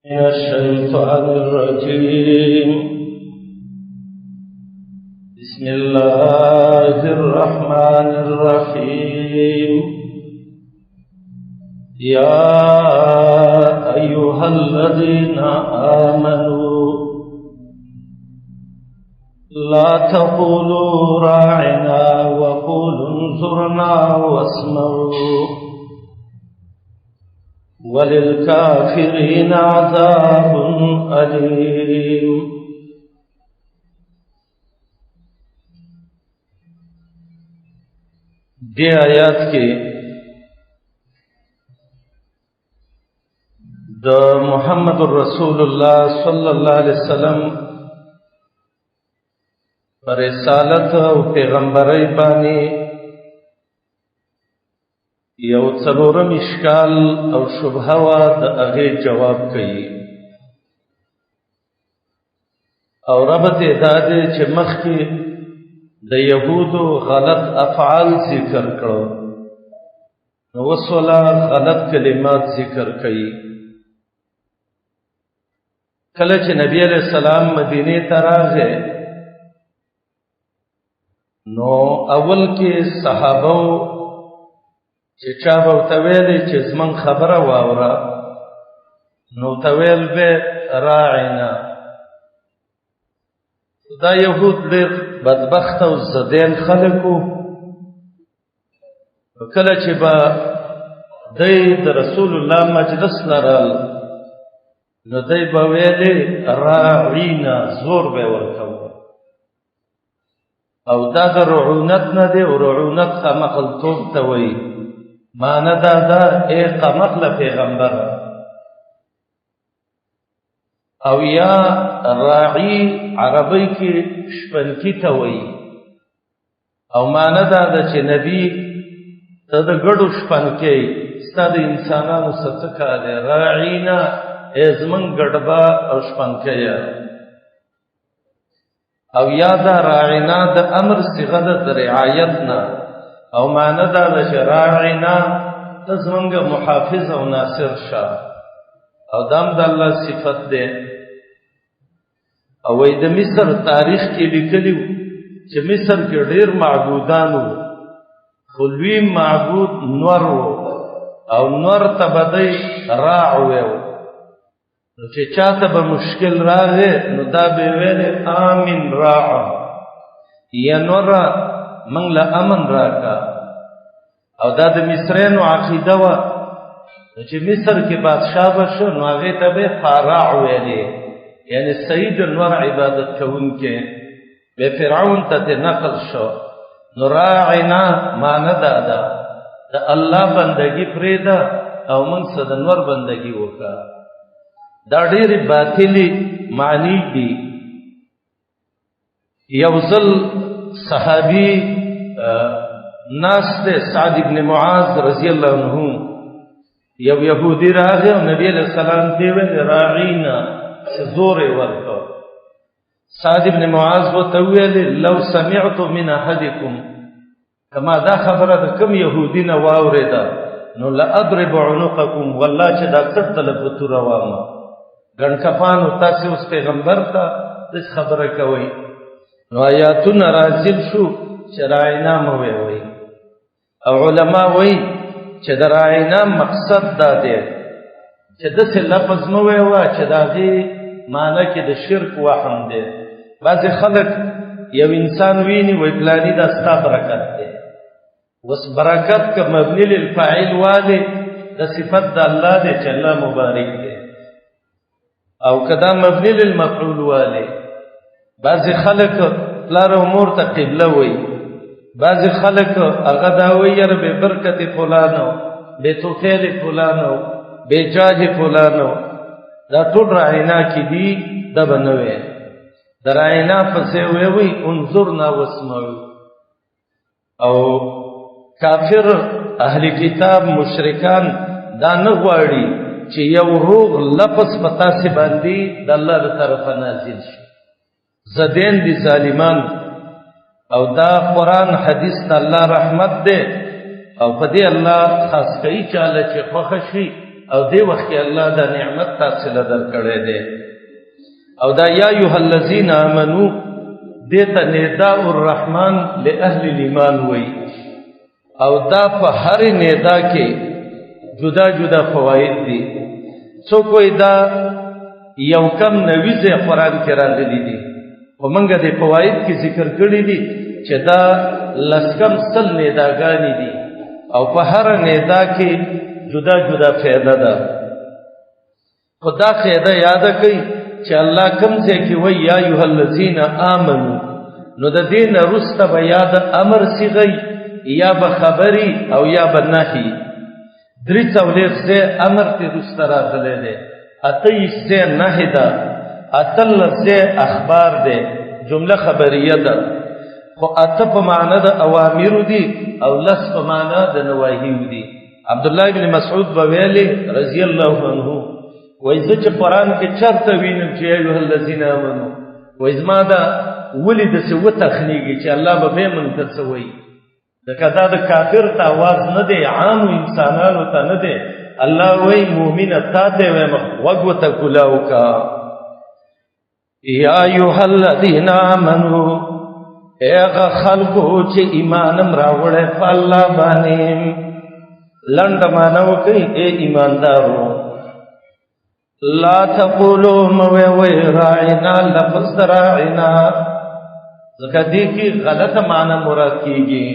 من الشيطان الرجيم. بسم الله الرحمن الرحيم. يا أيها الذين آمنوا لا تقولوا راعنا وقولوا انظرنا واسمعوا وللكافرين عذاب أليم. دی آیات کې د محمد رسول الله صلی الله علیه وسلم پر رسالت او پیغمبرۍ باندې یو څلورم اشکال او شبهه وا د هغې جواب کوي او ربط یې دا دی چې مخکې د یهودو غلط افعال ذکر کړو نو اوس والا غلط کلمات ذکر کوي. کله چې نبی علیہ السلام مدینې ته راغی نو اول کې صحابه چې چا به ورته ویلې چې زموږ خبره واوره نو ورته ویل به راعنا. دا یهود ډېر بدبخته او زدین خلک وو. کله چې به دی د رسول الله مجلس نه رال نو دی به ویلې راعینا، زور به ورکوه. او دا د رعونت نه دی او رعونت خمقلتوب ته وایي. معنی دا اے قمقل پیغمبر. او یا راعی عربی کی شپنکی ته وایي او معنی دا چې نبی ته د ګډو شپنکی ستا د انسانانو څه څه کار دی. راعینا ای زموږ ګډبا او شپنکیه. او یا دا راعینا د امر صیغه ده د رعایت نه او معنی دا چې راعینا ته زموږ محافظ او ناصر شه. او دام د الله صفت ده. او د مصر تاریخ کې لیکلی چې مصر کې ډېر معبودان وو خو لوی معبود نور وو او نور ته به دی راع ویو. نو چې چاته به مشکل راغی نو دا به ویلې آمین راع یا نوره موږ له امن راکا. او دا د مصریانو عقیده وه چې مصر کې بادشاه به شو نو هغې ته به فاراع ویلې یعنی سید النور عبادت کوونکی. به فرعون ته نقل شو. نو راعنا معنی دا ده د الله بندگی پرېږده او موږ څه د نور بندگی وکړه. دا ډېرې باطلې معنی دي. یو ځل صحابي ناس ده سعد ابن معاذ رضی الله عنه یو یهودی راغی او نبی علیہ السلام ته ویل راعینا، زور یې ورکړ. سعد ابن معاذ ورته ویل لو سمعت من احدکم، کما دا خبره د کوم یهودي نه واورېده نو لاضرب عنقکم، والله چې دا کټله په توره وامه. ګڼ کفانو تاسې اوس پیغمبر ته داسې خبره کوئ. نو آیاتونه رازل شو چې راعینا مه ویوئ. او علما وایي چې د راعینا مقصد دا دی چې داسې لفظ مه ویوه چې د هغې معنی کې د شرک وهم دی. بعضې خلک یو انسان ویني وایي پلاني دا ستا برکت دی. اوس برکت که مبني للفاعل والی د صفت د الله دی چې الله مبارک دی، او که دا مبني للمفعول والی. بعضې خلک پلار او مور ته قبله وایي. بعضې خلک هغه دا وایي یاره بې برکت فلانو، بې توفیل فلانو، بې جاه فلانو. دا ټول راعینا کې دي. دا به نه وی. د راعینا پسې ویوئ انظرنا واسمعو. او کافر اهل کتاب مشرکان دا نه غواړي چې یو روغ لفظ په تاسې باندې د الله له طرفه نازل شي. زدین دي ظالمان. او دا قرآن حدیث د الله رحمت دی او په دې الله خاص کوي چاله چې خوښه شي او دی وخت کې الله دا نعمت تاسو له درکړې دی. او دا یا ایها الذین آمنو دیتا نداء الرحمن لأهل الایمان وی، او دا په هر ندا کې جدا جدا فواید دي. څو کوئی دا یو کم نویزه قرآن کې راغلي دي، او منګه د فواید کې ذکر کړی دي چې دا لسکم سل نداګانی دي، او په هر ندا کې جدا جدا فائدہ ده. خدا قاعده یاد کړئ چې الله کوم ځای کې وایي یا ایها الذین آمنو، نو د دین رسته به یا د امر صیغه یا به خبری او یا به نهی. درې څولېخ ځای امر ته رسته راغلی دی، 28 ځای نهی ده، 18 ځای اخبار دی، جمله خبریه ده. خو 8 په معنا د اوامر دي او 10 په معنا د نواهی دي. عبد الله ابن مسعود بویلی رضی الله عنه وای زه چې قرآن کې چرته وینم چې ایها الذین آمنو، وای زما دا ولې داسې وتخنیږي چې الله به بیا موږ ته څه وایي. ځکه دا د کافر ته آواز نه دی، عامو انسانانو ته نه دی. الله وایي مؤمنه تا ته وایم غوږ ورته کولاو کا. یا ایها الذین آمنو، ای هغه خلکو چې ایمانم راوړی په الله باندې. لنډه معنا وکړئ ای ایماندارو. لا تقولوا موي راعنا لفظ راعنا، ځکه دې کې غلطه معنا مراد کیږي.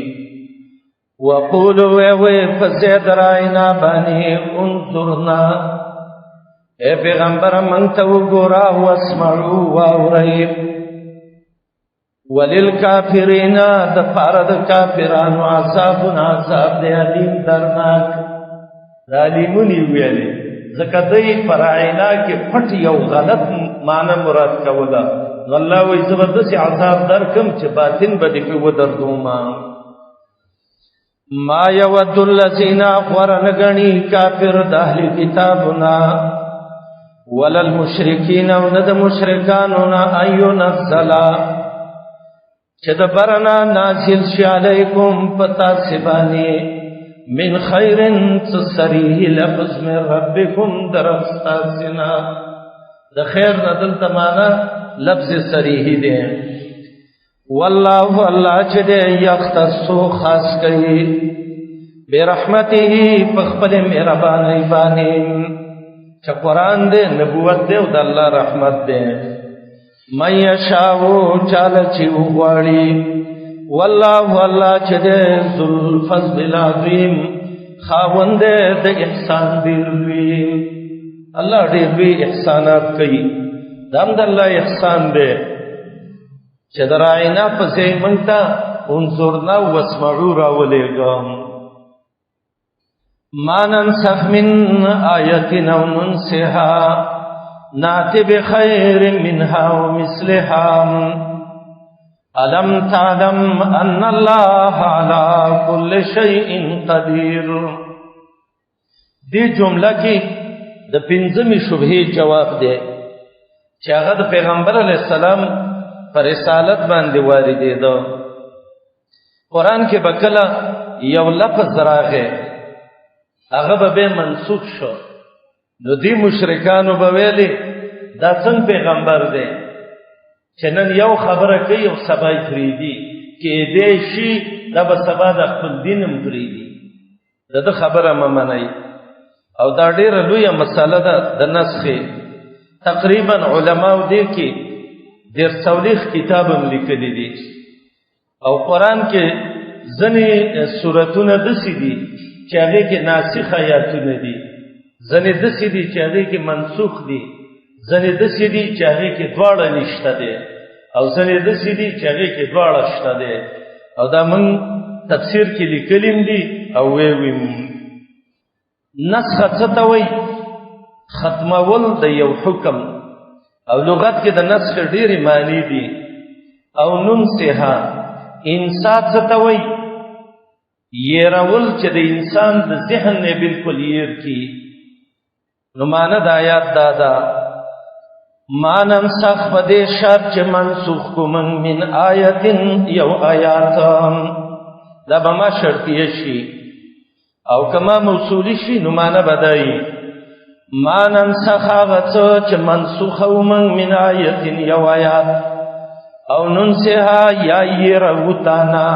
وقولوا وي فزيد راعنا باندې انظرنا، اے پیغمبر مونږ ته وګورا واسمعوا واورئ. وللکافرین د فرد کافرانو عذاب دی علیم درناک. ظالمونی ویلې ځکه دوی فرعینا کې پټ یو غلط معنی مراد کوله. نو الله وایي زه به داسې عذاب درکم چې باطن به دې پې ودردوما. ما یود الذین غوره نه ګڼي کافر د اهل کتابنا ولا المشرکین، او نه د مشرکانو نه ان ینزلا چې د برنا نازل شي علیکم پتا سبانی من خیر صریح لفظ من ربکم درستاسنا. د خیر ندل تمانا لفظ صریح دے. والله الله چې دې یختصو خاص کوي برحمته پخپل مهرباني باندې. چې قرآن دې نبوت دې او د الله رحمت دې من یشاء چاله چې وغواړي. والله الله چې دې ذو الفضل العظیم خاوند د احسان ډېر لوی. الله ډېر لوی احسانات کوي. دام د الله احسان دی چې د راعنا په ځای موږ ته انظرنا واسمعوا راولېږم. ما ننسخ من آیة او ننسها نأتي بخير منها ومثلها ألم تعلم أن الله على كل شيء قدير. دې جمله کې د پنځمې شبهې جواب دی چې هغه د پیغمبر علیه السلام پر رسالت باندې واردېده. قرآن کې به کله یو لفظ راغی هغه به منسوخ شو، نو دې مشرکانو به ویلې دا څنګه پیغمبر دی چې نن یو خبره کوي او سبا یې پرېږدي، کېدی شي دا به سبا د خپل دین هم پرېږدي. د ده خبره مه منئ. او دا ډېره لویه مسله ده د نسخې. تقریبا علماو دې کې 140 کتاب هم لیکلي دي. او قرآن کې ځینې سورتونه داسې دي چې هغې کې ناسخ آیاتونه دي، ځینې داسې دي چې هغې کې منسوخ دي، ځینې داسې دي چې هغې کې دواړه نشته دی، او ځینې داسې دي چې هغې کې دواړه شته دی. او دا موږ تفسیر کې لیکلیم دي او ویم. نسخه څه ته وایي؟ ختمول د یو حکم. او لغت کې د نسخ ډېرې معنی دي. او ننسها انسا څه ته وایي؟ یېرول چې د انسان د ذهن نه بالکل یېر کی. نو معنی د آیات دا ده ما ننسخ په دې شرط چې منسوخ کو من من آیت یو آیات. دا به ما شرطیه شي او کما موصولی شي نو معنی بدایي ما ننسخ غڅ چې منسوخه ومن من آیت یو آیات او ننسها یا یروتانا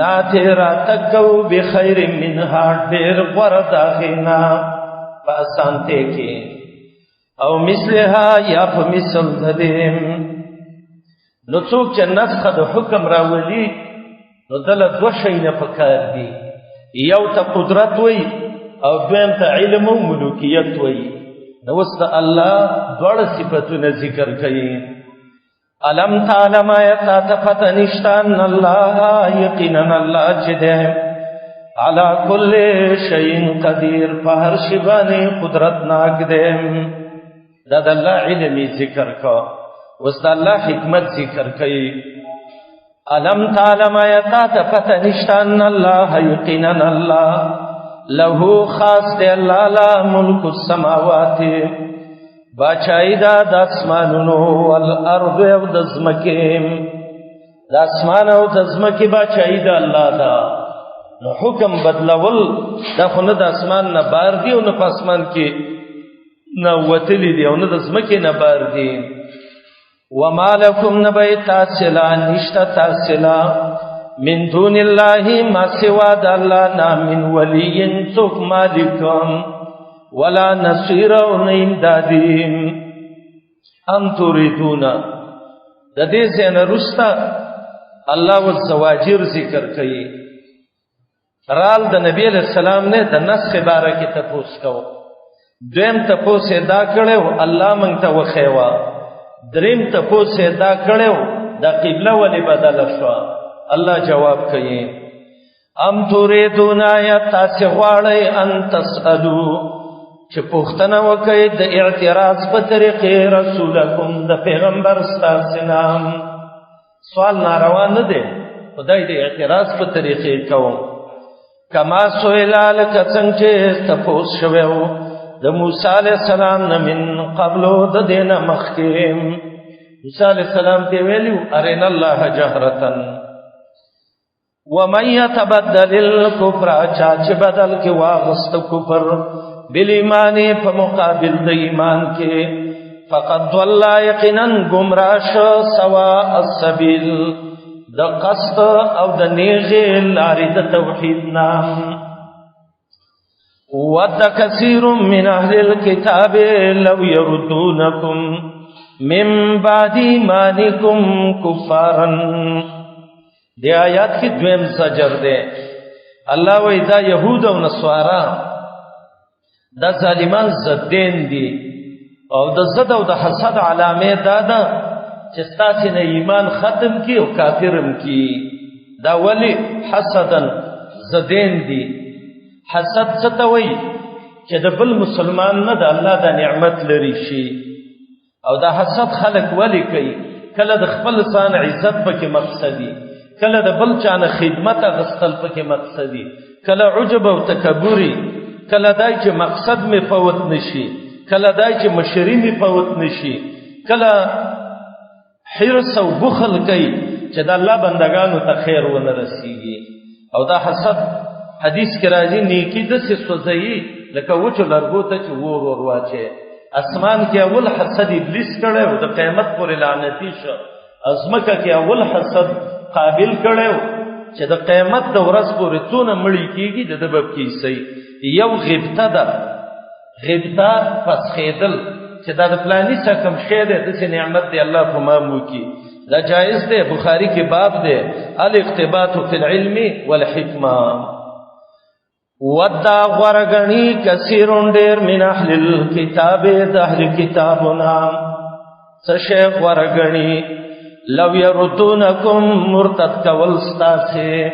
ناته را تکو بخیر منها ډیر غره داغینا پاسانته کې او مثلها یا په مثل ددیم. نو څوک چې نسخه د حکم راولي نو دله دوه شیونه پکار دي، یو ته قدرت وي او دویم ته علم او ملوکیت وي. نو اوس د الله دواړه صفتونه ذکر کوي. علم تعلم آیتا تفت نشتان اللہ یقیناً اللہ چدے علا کل شیئن قدیر فہر شبانی قدرت ناک دے. دا اللہ علمی ذکر کا اس دا اللہ حکمت ذکر کئی. علم تعلم آیتا تفت نشتان اللہ یقیناً اللہ لہو خاص دے اللہ لا ملک السماوات باچائی دا داسمانونو والارض او دزمکیم. داسمان او دزمکی باچائی دا اللہ دا. نو حکم بدلول دا خو نه د اسمان نه بار دی او نه په اسمان کې نه وتلی دی او نه د ځمکې نه بار دی. وما لکم نبی تاسلا نشتا تاسلا من دون الله ما سوا د الله نه من ولی څوک مالکم ولا نصير او نیم دادیم. ام تريدون د دې څخه رستا الله والزواجر ذکر کوي. رال د نبی علیہ السلام نے د نسخ باره کې تپوس کو. دویم تپوس دا کړو الله مونږ ته وخیوا. دریم تپوس دا کړو د قبله ولې بدل شو. الله جواب کوي ام تريدون یا تاسو غواړئ ان تسالو چې پوښتنه وکړي د اعتراض په طریقې رسولکم د پیغمبر ستاسو نام. سوال ناروا نه دی، خدای د اعتراض په طریقې کوم. کما سویلا لکه څنګه چې تپوس شوو د موسی علیہ السلام نه من قبل د دینه مخکې. موسی علیہ السلام ته ویلو ارنا الله جهرتن. ومن يتبدل الكفر چا چې بدل کې واغست کفر بالایمان په مقابل د ایمان کې فقد ضل یقینا گمراش سواء السبیل د قصد او د نیغه لارې د توحید نام. ود کثیر من اهل الكتاب لو يردونکم من بعد ایمانکم کفارا. دی آیات کی دویم زجر دے. اللہ وی دا یہود و نصارا دا ظالمان زدین دی او دا زد او دا حسد علامه دادا چستاسی نے ایمان ختم کی او کافرم کی. دا ولی حسدن زدین دی. حسد ستوی چه دا بل مسلمان نه دا اللہ دا نعمت لری شی. او دا حسد خلق ولی کئی کله د خپل ځان عزت پکې مقصدی، کله د بل چانه خدمت غستل پکې مقصدی، کله عجب او تکبری، کله دای چې مقصد می فوت نشي، کله دای چې مشری می فوت نشي، کله حرص او بخل کوي چې د الله بندگانو ته خیر ونه رسیږي. او دا حسد حدیث کې راځي نیکی د سوځي لکه وچو لرګو ته چې ور واچي. اسمان کې اول حسد ابلیس کړو د قیامت پر لعنتی شو. ازمکه کې اول حسد قابل کړو چې د قیامت د ورځ پورې څونه مړی کیږي د دبب کیسي. یو غیبته ده، غیبته پس خیدل چې دا د فلانی څخه کم شه ده د نعمت دی الله په مامو کی دا جائز ده. بخاری کې باب ده الاقتباط فی العلم والحکمه. ودا غرغنی کثیرون ډیر من اهل الكتاب د اهل کتابنا سشیخ غرغنی لو يردونکم مرتد کول ستاسه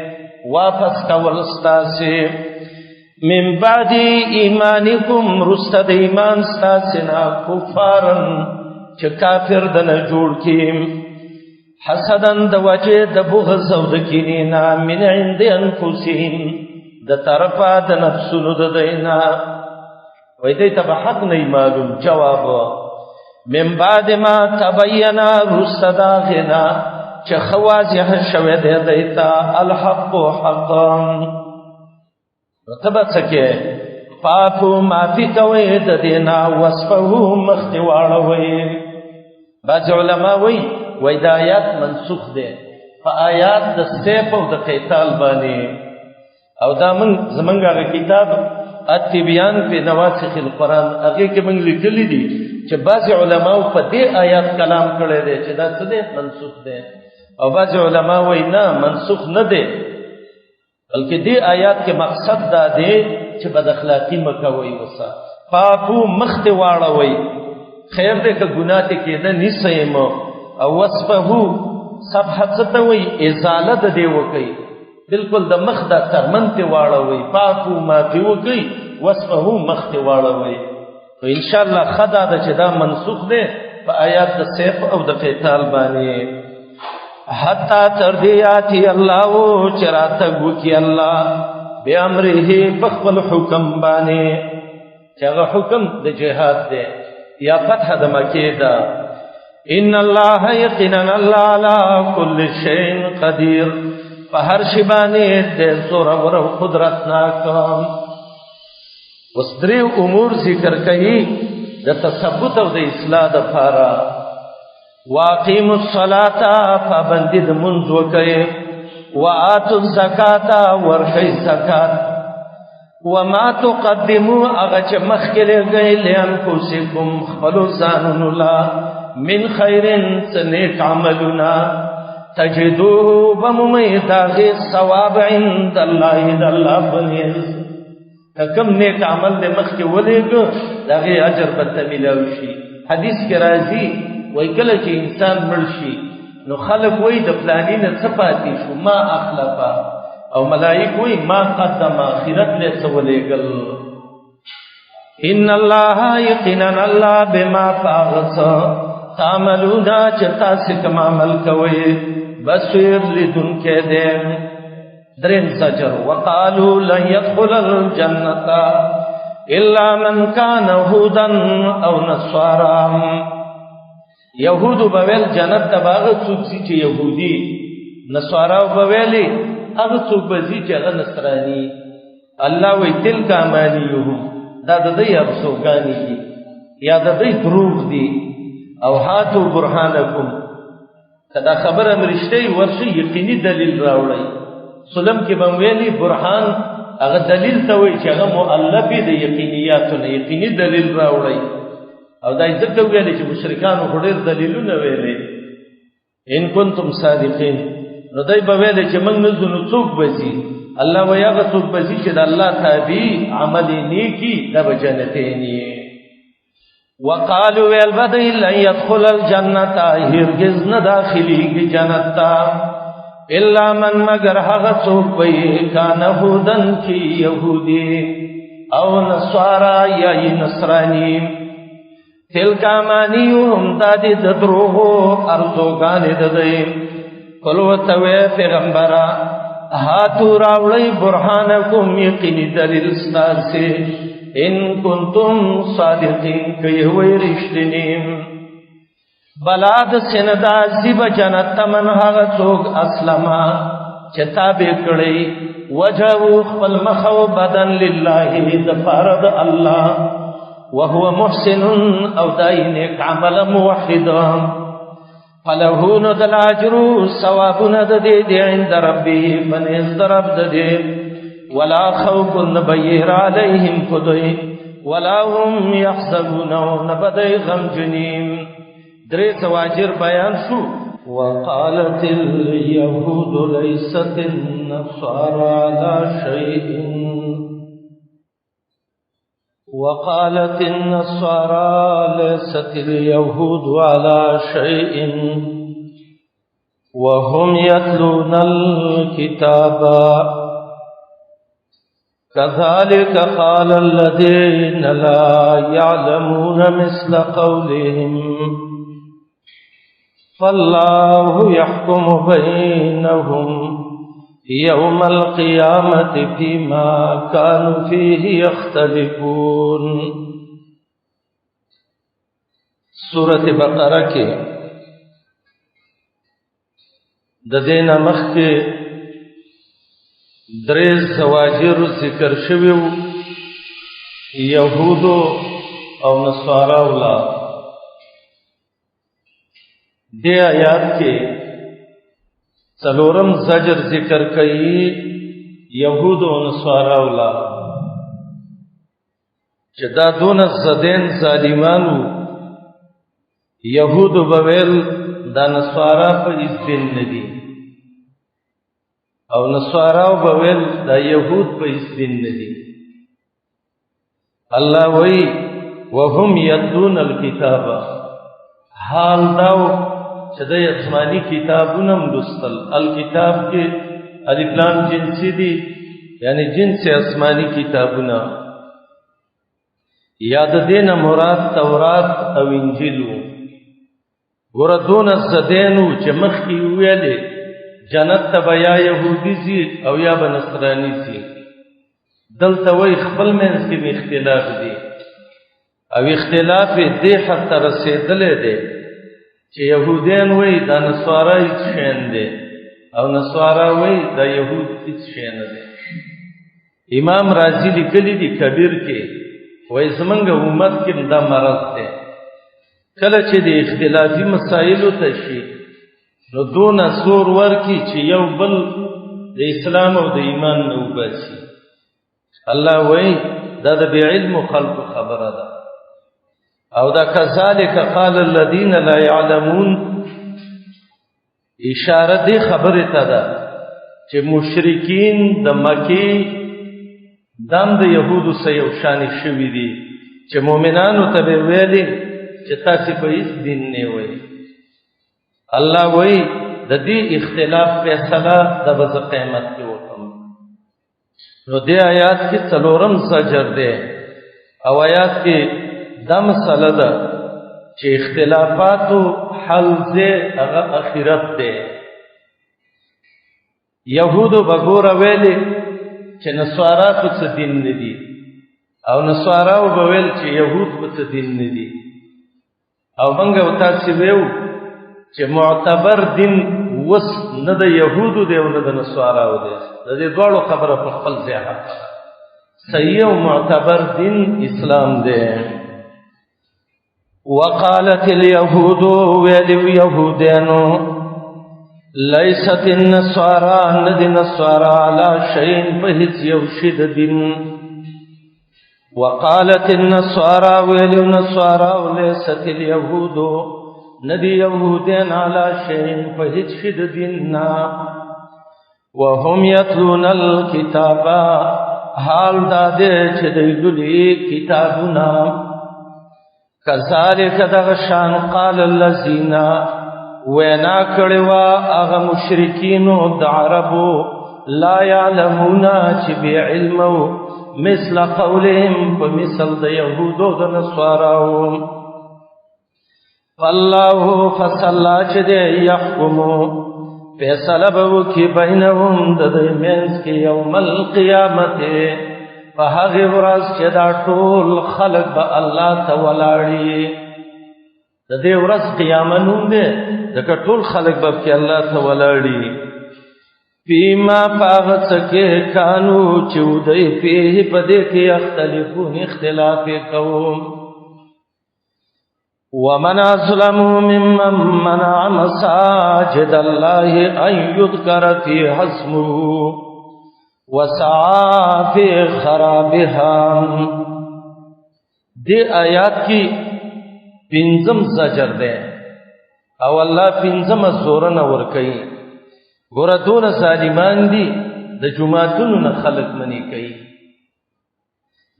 واپس کول ستاسه من بعد ایمانکم رستد ایمان ستاسنا کفارن چې کافر دنه جوړ کیم حسدن د وجه د بغض او د کینینا من عند انفسهم د طرفا د نفسونو د دینا. وای دی ته حق نه معلوم. جواب من بعد ما تبینا رستدا غنا چې خواجه شوه د دیتا الحق حقا. رتبه څکه فاعفو معافی کوئ د دینا وصفه مختی واړوئ. بعض علما وی دا آیات منسوخ دی په آیات د سیف او د قتال باندې. او دا زمونږ هغه کتاب التبیان فی نواسخ القرآن هغې کې موږ لیکلي دي چې بعض علماو په دې آیات کلام کړی دی چې دا څه دی منسوخ دی، او بعض علما وایي نه منسوخ نه دی، بلکې دې آیات کې مقصد دا دی چې بد اخلاقي مه کوئ. وسه پاکو مخ دې واړوئ، خیر دی که ګناه دې کېده نیسئ مو. او وصفه صفحه څه ته وایي؟ ازاله د دې وکئ، بالکل د مخ دا ترمن ته واړوئ. پاکو معافي وکئ، وصفه مخ ته واړوئ. نو انشاءالله ښه دا ده چې دا منسوخ دی په آیات د سیف او د قتال باندې. حتی تر دې آتی الله و چې راتګ وکړي الله بامره په خپل حکم باندې، چې هغه حکم د جهاد دی یا فتح د مکې ده. ان الله یقینا الله علی کل شیء قدیر، په هر شی باندې د زورور او قدرتناک. اوس درې امور ذکر کوي د تثبت او د اصلاح دپاره. واقیموا الصلاة پابندی د منځ وکئ، وآتوا الزکاة ورکئ زکات، وما تقدموا هغه چې مخکې لږئ لانفسکم خپلو ځانونو له من خیر څه نیک عملونه تجدوه بمومئ د هغې ثواب عند الله د الله په نزد. که کوم نیک عمل دې مخکې ولېږه د هغې اجر به ته میلاو شي. حدیث کې راځي وای کله چې انسان مړ شي نو خلق وای د فلانی نه څه پاتې شو، ما اخلفا، او ملائک وای ما قدم، آخرت له څه ولېږل. ان الله یقینا الله بما فاغص تعملون چې تاسو کوم عمل کوئ بصیر لیدونکی دی. دریم زجر وقالوا لن يدخل الجنة الا من كان هودا او نصارا. یهودو بویل جنت ته به هغه څوک ځي چې یهودي، نصاراو بویلې هغه څوک به ځي چې هغه نصراني. الله وایي تلک امانیهم، دا د دوی افسوګانې دي یا د دوی دروغ دي. او هاتو برهانکم، که دا خبره م رښتیا ورشئ یقیني دلیل راوړئ. سلم کې به م ویلي برهان هغه دلیل ته وایي چې هغه مؤلف د یقینیاتو نه، یقیني دلیل راوړئ. او دا ځکه ویلې چې مشرکانو خو ډېر دلیلونه ویلې. ان کنتم صادقین، نو دوی به ویلې چې موږ نه ځو نو څوک به ځي؟ الله وایي هغه څوک به ځي چې د الله تابع عمل یې نیکي دا به جنتین یې. وقالو ویل به دوی لن یدخل الجنة هرگز نه داخلیږي جنت ته الا من مگر هغه څوک وایي کان هودن چې یهودي او نصارا یا نصرانی. تلک امانیهم دا دی د دروغو ارزوګانې د دوی. قل ورته وایه پیغمبره هاتو راوړئ برهانکم یقیني دلیل ستاسې ان کنتم صادقین که یې وایي رښتیني. بلا د سینه دا ځي به جنت ته من هغه څوک اسلمه چې تابع کړی وجهو خپل مخ او بدن لله دپاره د الله وهو محسن او دای نیک عمل موحد. فله نو دل اجر ثوابونه د دې عند ربه بنز درب د دې ولا خوف نبیر علیهم خدای ولا هم يحزنون نبدای غمجنین. درې زواجر بیان شو. وقالت اليهود ليست النصارى على شيء وقالت النصارى ليست اليهود على شيء وهم يتلون الكتاب كذلك قال الذين لا يعلمون مثل قولهم فالله يحكم بينهم يوم القيامة فيما كانوا فيه يختلفون. سورة بقرة کے د دین مخکې درې زواجر ذکر شوي یهودو او نصاراو لا دې آیات کې څلورم زجر ذکر کړي یهودو او نصاراو لا چې دا دون زدين ظالمانو یهودو بویل دا نصارا په دین ندي او نصاراو بویل دا یهود په دین ندي الله وی وهم یتلون الكتاب حال داو چې د آسماني کتابونو لوستل الکتاب کې الف لام جنسی دي یعنی جنس آسماني کتابونه یاد دین مراد تورات او انجیل ګور دون زدينو چې مخکې ویلې جنت ته بیا يهودي سي او یا بنصراني سي دلته وای خپل منځ کې اختلاف دي او اختلاف دې حد ته رسیدلې دي چې يهوديان وای دا نصارا هیڅ شین دي او نصارا وای دا يهود هیڅ شین دي امام رازي لیکلي دي کبیر کې وای زمونږ امت کې دا مرض ده کله چې د اختلافي مسایلو ته شي نو دون سور ورکی چې یو بل د اسلام او د ایمان نه وباسي الله وای دا د علم خلق خبره ده او دا کذالک قال الذين لا يعلمون اشاره دی خبره ته ده چې مشرکین د مکی دم د يهودو سره یو شان شوي دي چې مؤمنانو ته ویلي چې تاسو په هیڅ دین نه وای الله وای د دې اختلاف فیصله د بز قیامت کې وکم نو دې آیات کې څلورم زجر ده او آیات کې د مسله ده چې اختلافاتو حل زه هغه اخرت ده يهودو بګور ویلي چې نصارا په څه دین نه دي او نصارا وبویل چې يهود په څه دین نه دي او موږ او تاسو ویو چې معتبر دین وس نه د يهودو دی او نه د نصاراو دی د دې ډول خبره په خپل ځای حق صحیح او معتبر دین اسلام دی وقالت اليهود واليهودانو ليست النصارى ند نصارى على شيء فهز يوشد دين وقالت النصارى والنصارى وليست اليهود ندي يهودين على شيء فهج ديننا وهم يتلون الكتاب حال داده چه دیدلی کتابنا كذلك دغشان قال الذين وینا کړوا هغه مشرکینو د عربو لا يعلمون چې بعلمو مثل قولهم ومثل د يهودو د نصاراو والله فصلا چې دې يحكمو فیصله به کی بینهم د منځ کې یوم القیامت په هغه ورځ چې دا ټول خلق به الله تعالی د دې ورځ قیامت نوم دې د ټول خلق به کې الله تعالی فيما پاغڅکه کانو چودې په پدې کې اختلافون اختلاف کوم ومن ظلم ممن منع مساجد الله ان يذكر فيها اسمه وسعى في خرابها دې آیات کې پنځم زجر ده او الله پنځم زورن ور کوي ګور دون ظالمان دي د جمعتونو نه خلق منی کوي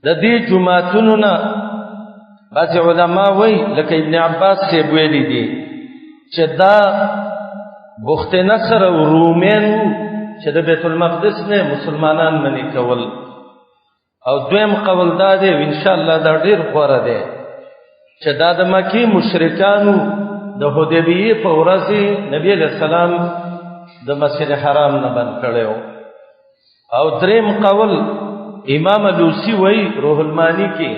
د دې جمعتونو نه بعض علما وای لکه ابن عباس سے ویلي دي چې دا بخت نصر او رومین چې د بیت المقدس نه مسلمانان منی کول او دویم قول دا دی ان شاء الله دا ډیر غوړه دی چې دا د مکی مشرکانو د حدیبیه په ورځ نبی علیہ السلام د مسجد حرام نه بند کړو او دریم قول امام لوسی وای روح المانی کې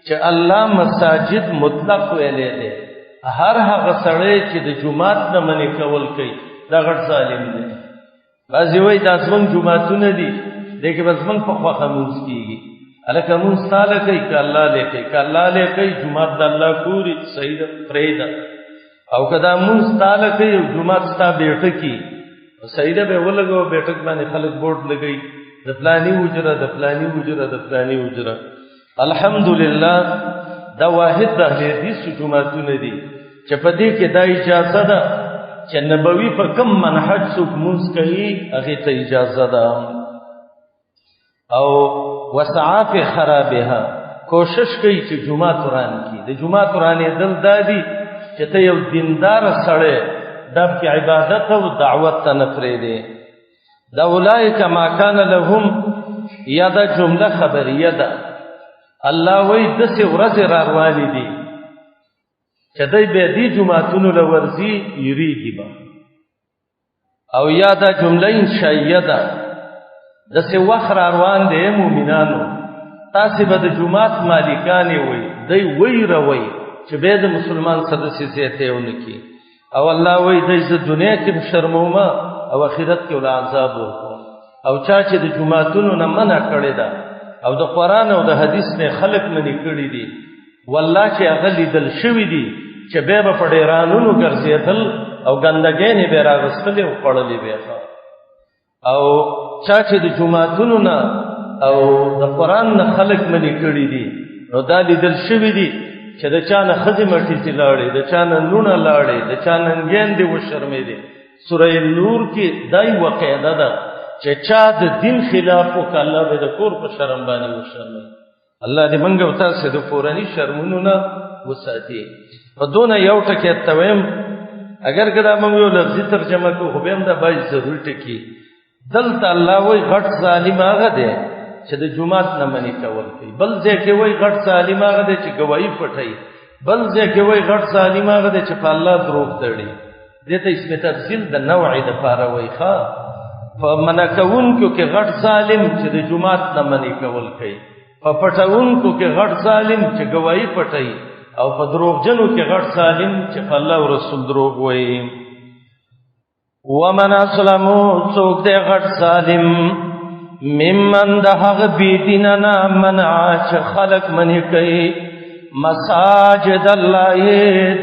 چې الله مساجد مطلق ویلې ده هر هغه سړی چې د جمعات نه منی کول کوي دا غټ ظالم دی بعضی وای د اسمن جمعتونه دي دغه بسمن په خوا خموس کیږي الکه مونږ تعالی کوي ک الله له کوي ک الله له کوي جمعه د الله پوری صحیح فریدا او کدا مونږ تعالی کوي جمعه ستا بیٹه کی صحیح به ولګو بیٹک باندې خلک بورډ لګي د فلانی وجره د فلانی وجره د فلانی وجره الحمدلله دا واحد د حدیث جمعهونه دي چې په دې کې دا اجازه ده چې نبوي په کوم منهج څوک مونږ کوي هغه ته اجازه ده او وسعاف خرابها کوشش کوي چې جمعه قرآن کی د جمعه قرآن دل دادي چې ته یو دیندار سره د عبادت او دعوت ته نفرې دي دا اولئک ما کان لهم یا دا جمله خبریه ده الله وی دسه ورځ راروالي دي چې دای به دي جمعهتون لورزي یریږي با او یا دا جمله انشائیه ده دسه وخت روان دي مؤمنانو تاسو به د جمعات مالکانی وي دای وی روي چې به د مسلمان سره سيته ونکي او الله وی د دنیا کې شرمومه او آخرت کې ول عذاب ورکو او چا چې د جمعهتون نه منع کړی دا او د قران او د حدیث نه خلق منی کړی دي والله چې هغه لیدل شوی دي چې به په ډیرانونو ګرځېدل او ګندګې نه به راغستلې او پړلې به او چا چې د جمعهتون نه او د قران نه خلق منی کړی دي نو دا لیدل شوی دي چې د چا نه خدمتي تلاړي د چا نه لونه لاړي د چا نه ګیندې و شرمې دي سورہ نور کې دای واقعده ده چې چا د دین خلاف وکړ الله به د کور په شرم باندې وشرمي الله دې موږ او تاسو د پورانی شرمونو نه وساتي په دونه یو ټکی تویم اگر کدا موږ یو لفظي ترجمه کو خو به هم دا بای ضروري ټکی دلته الله وای غټ ظالم هغه دی چې د جمعات نه منی کول کوي بل ځکه وای غټ ظالم هغه دی چې گواہی پټي بل ځکه وای غټ ظالم هغه دی چې په الله دروغ تړي دته اسم تفصیل د نوع د پاره وای ښا فمنکون کو کې غټ ظالم چې د جمعات نه منی کول کوي په پټاون کو کې غټ ظالم چې گواہی پټي او په دروغجنو کې غټ ظالم چې الله او رسول دروغ وایي ومن اسلمو څوک دې غټ ظالم ممن دهغ بيدیننا منع چې خلق منی کوي مساجد الله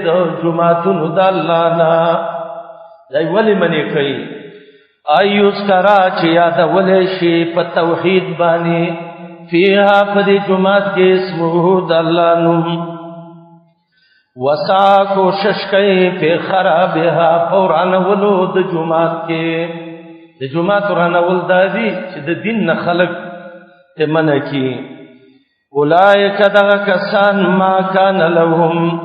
د جمعتون د الله نه دای ولی منی کوي ایوس کرا چې یاد ولې شي په توحید باندې فيها په جمعات کې اسمه د الله نوم وسا کوشش کوي په خرابها قران ولو د جمعات کې د جمعات قران ول دادي چې د دین نه خلق ته منکی اولئک دغه کسان ما کان لهم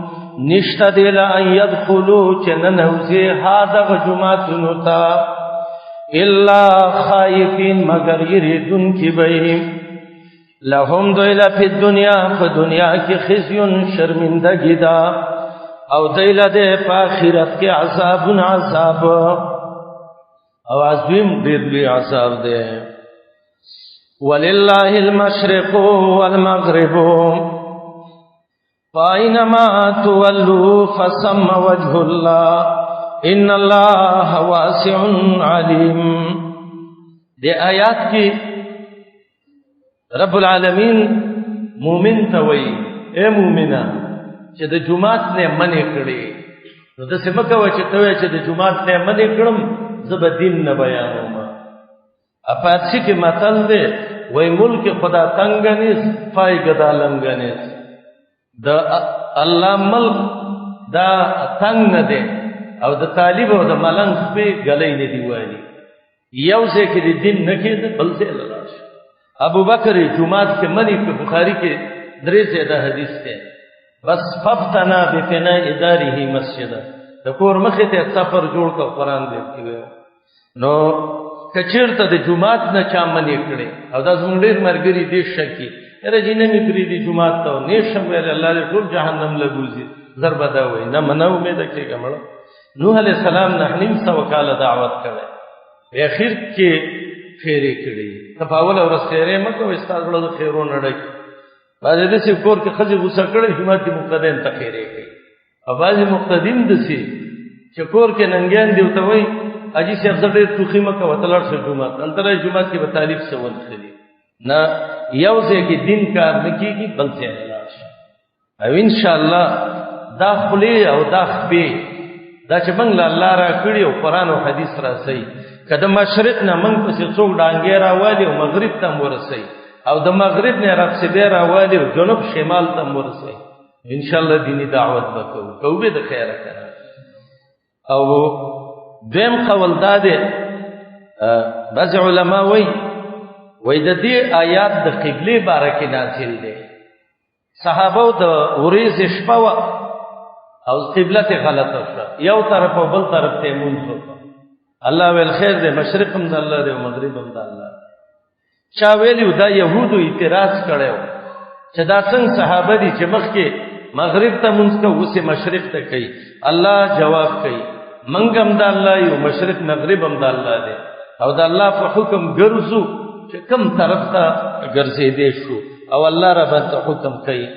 نشتدل ان يدخلوا جننوزه هذا جمعات نتا الا خائفين مگر يريدون کی بهم لهم دویلا فی الدنیا فدنیا کی خزي شرمندگی دا او دویلا دے په آخرت کې عذاب او عظیم ډیر لوی عذاب دے ولله المشرق والمغرب فاینما تولوا فثم وجه الله ان الله واسع علیم دے آیات کی رب العالمین مومن ته وای اے مومنا چې د جمعات نه منې کړې نو د سمکه و چې ته چې د جمعات نه منې کړم زب دین نه بیانوم اپاتسی کې متل دی وای ملک خدا تنگنیس پای گدا لنگنیس د الله ملک دا تنگ نه دی او د طالب او د ملنګ په غلې نه دی وایي یو ځکه د دین نه کې بل څه لاله ابو بکر جمعات کے منی پہ بخاری کے درے زیادہ حدیث تے بس ففتنا بفناء اداره مسجد دکور مخی تے سفر جوڑ کا قرآن دیکھتی ہوئے نو کچیر تا دے جمعات نا چا منی کڑے او دا زمونڈیر مرگری دیش شکی ارہ جی نمی کری دی جمعات تاو نیشم ویلے اللہ لے ٹول جہنم لگوزی ضربہ دا ہوئی نا مناو میں دکھے گا مڑا نوح علیہ السلام نحنیم سا وکال دعوت کرے اخیر کے خیره کړي تفاول او رسېره مکه استاد له خیرو نړۍ باندې د سی کور کې خځه غوسه کړي همت مقتدین ته خیره کوي او باندې مقتدین د سی چې کور کې ننګیان دی ته وای اجي سی افضل ډېر توخي مکه وتلار شو جمعه انتره جمعه کې به طالب سوال کړي نه یو ځای کې دین کار نه کېږي بل ځای نه لاړ شي. او انشاءالله دا خولې او دا خپې دا چې موږ له الله را کړي او قرآن او حدیث راسئ، که د مشرق نه موږ پسې څوک ډانګې راوالي او مغرب ته هم ورسئ، او د مغرب نه راپسې راوالي او جنوب شمال ته هم ورسئ، انشاءالله دینی دعوت به کوو، کوو به د خیره که نه. او دویم قول دا دی، بعضې علما وایي د دې آیات د قبلې باره کې نازل دی. صحابو د وریځې شپه وه او قبله ته غلطه شوه، یو طرف او بل طرف ته یې مونځ وکړه. الله ویل خیر دی، مشرق هم د الله دی او مغرب هم د الله دی. چا ویلي دا یهودو اعتراض کړی و چې دا څنګه صحابه دي چې مخکې مغرب ته مونځ کوو اوس یې مشرق ته کوي. الله جواب کوي موږ هم د الله یو، مشرق مغرب هم د الله دی، او د الله په حکم ګرځو چې کوم طرف ته ګرځېدی شو، او الله را باندې حکم کوي.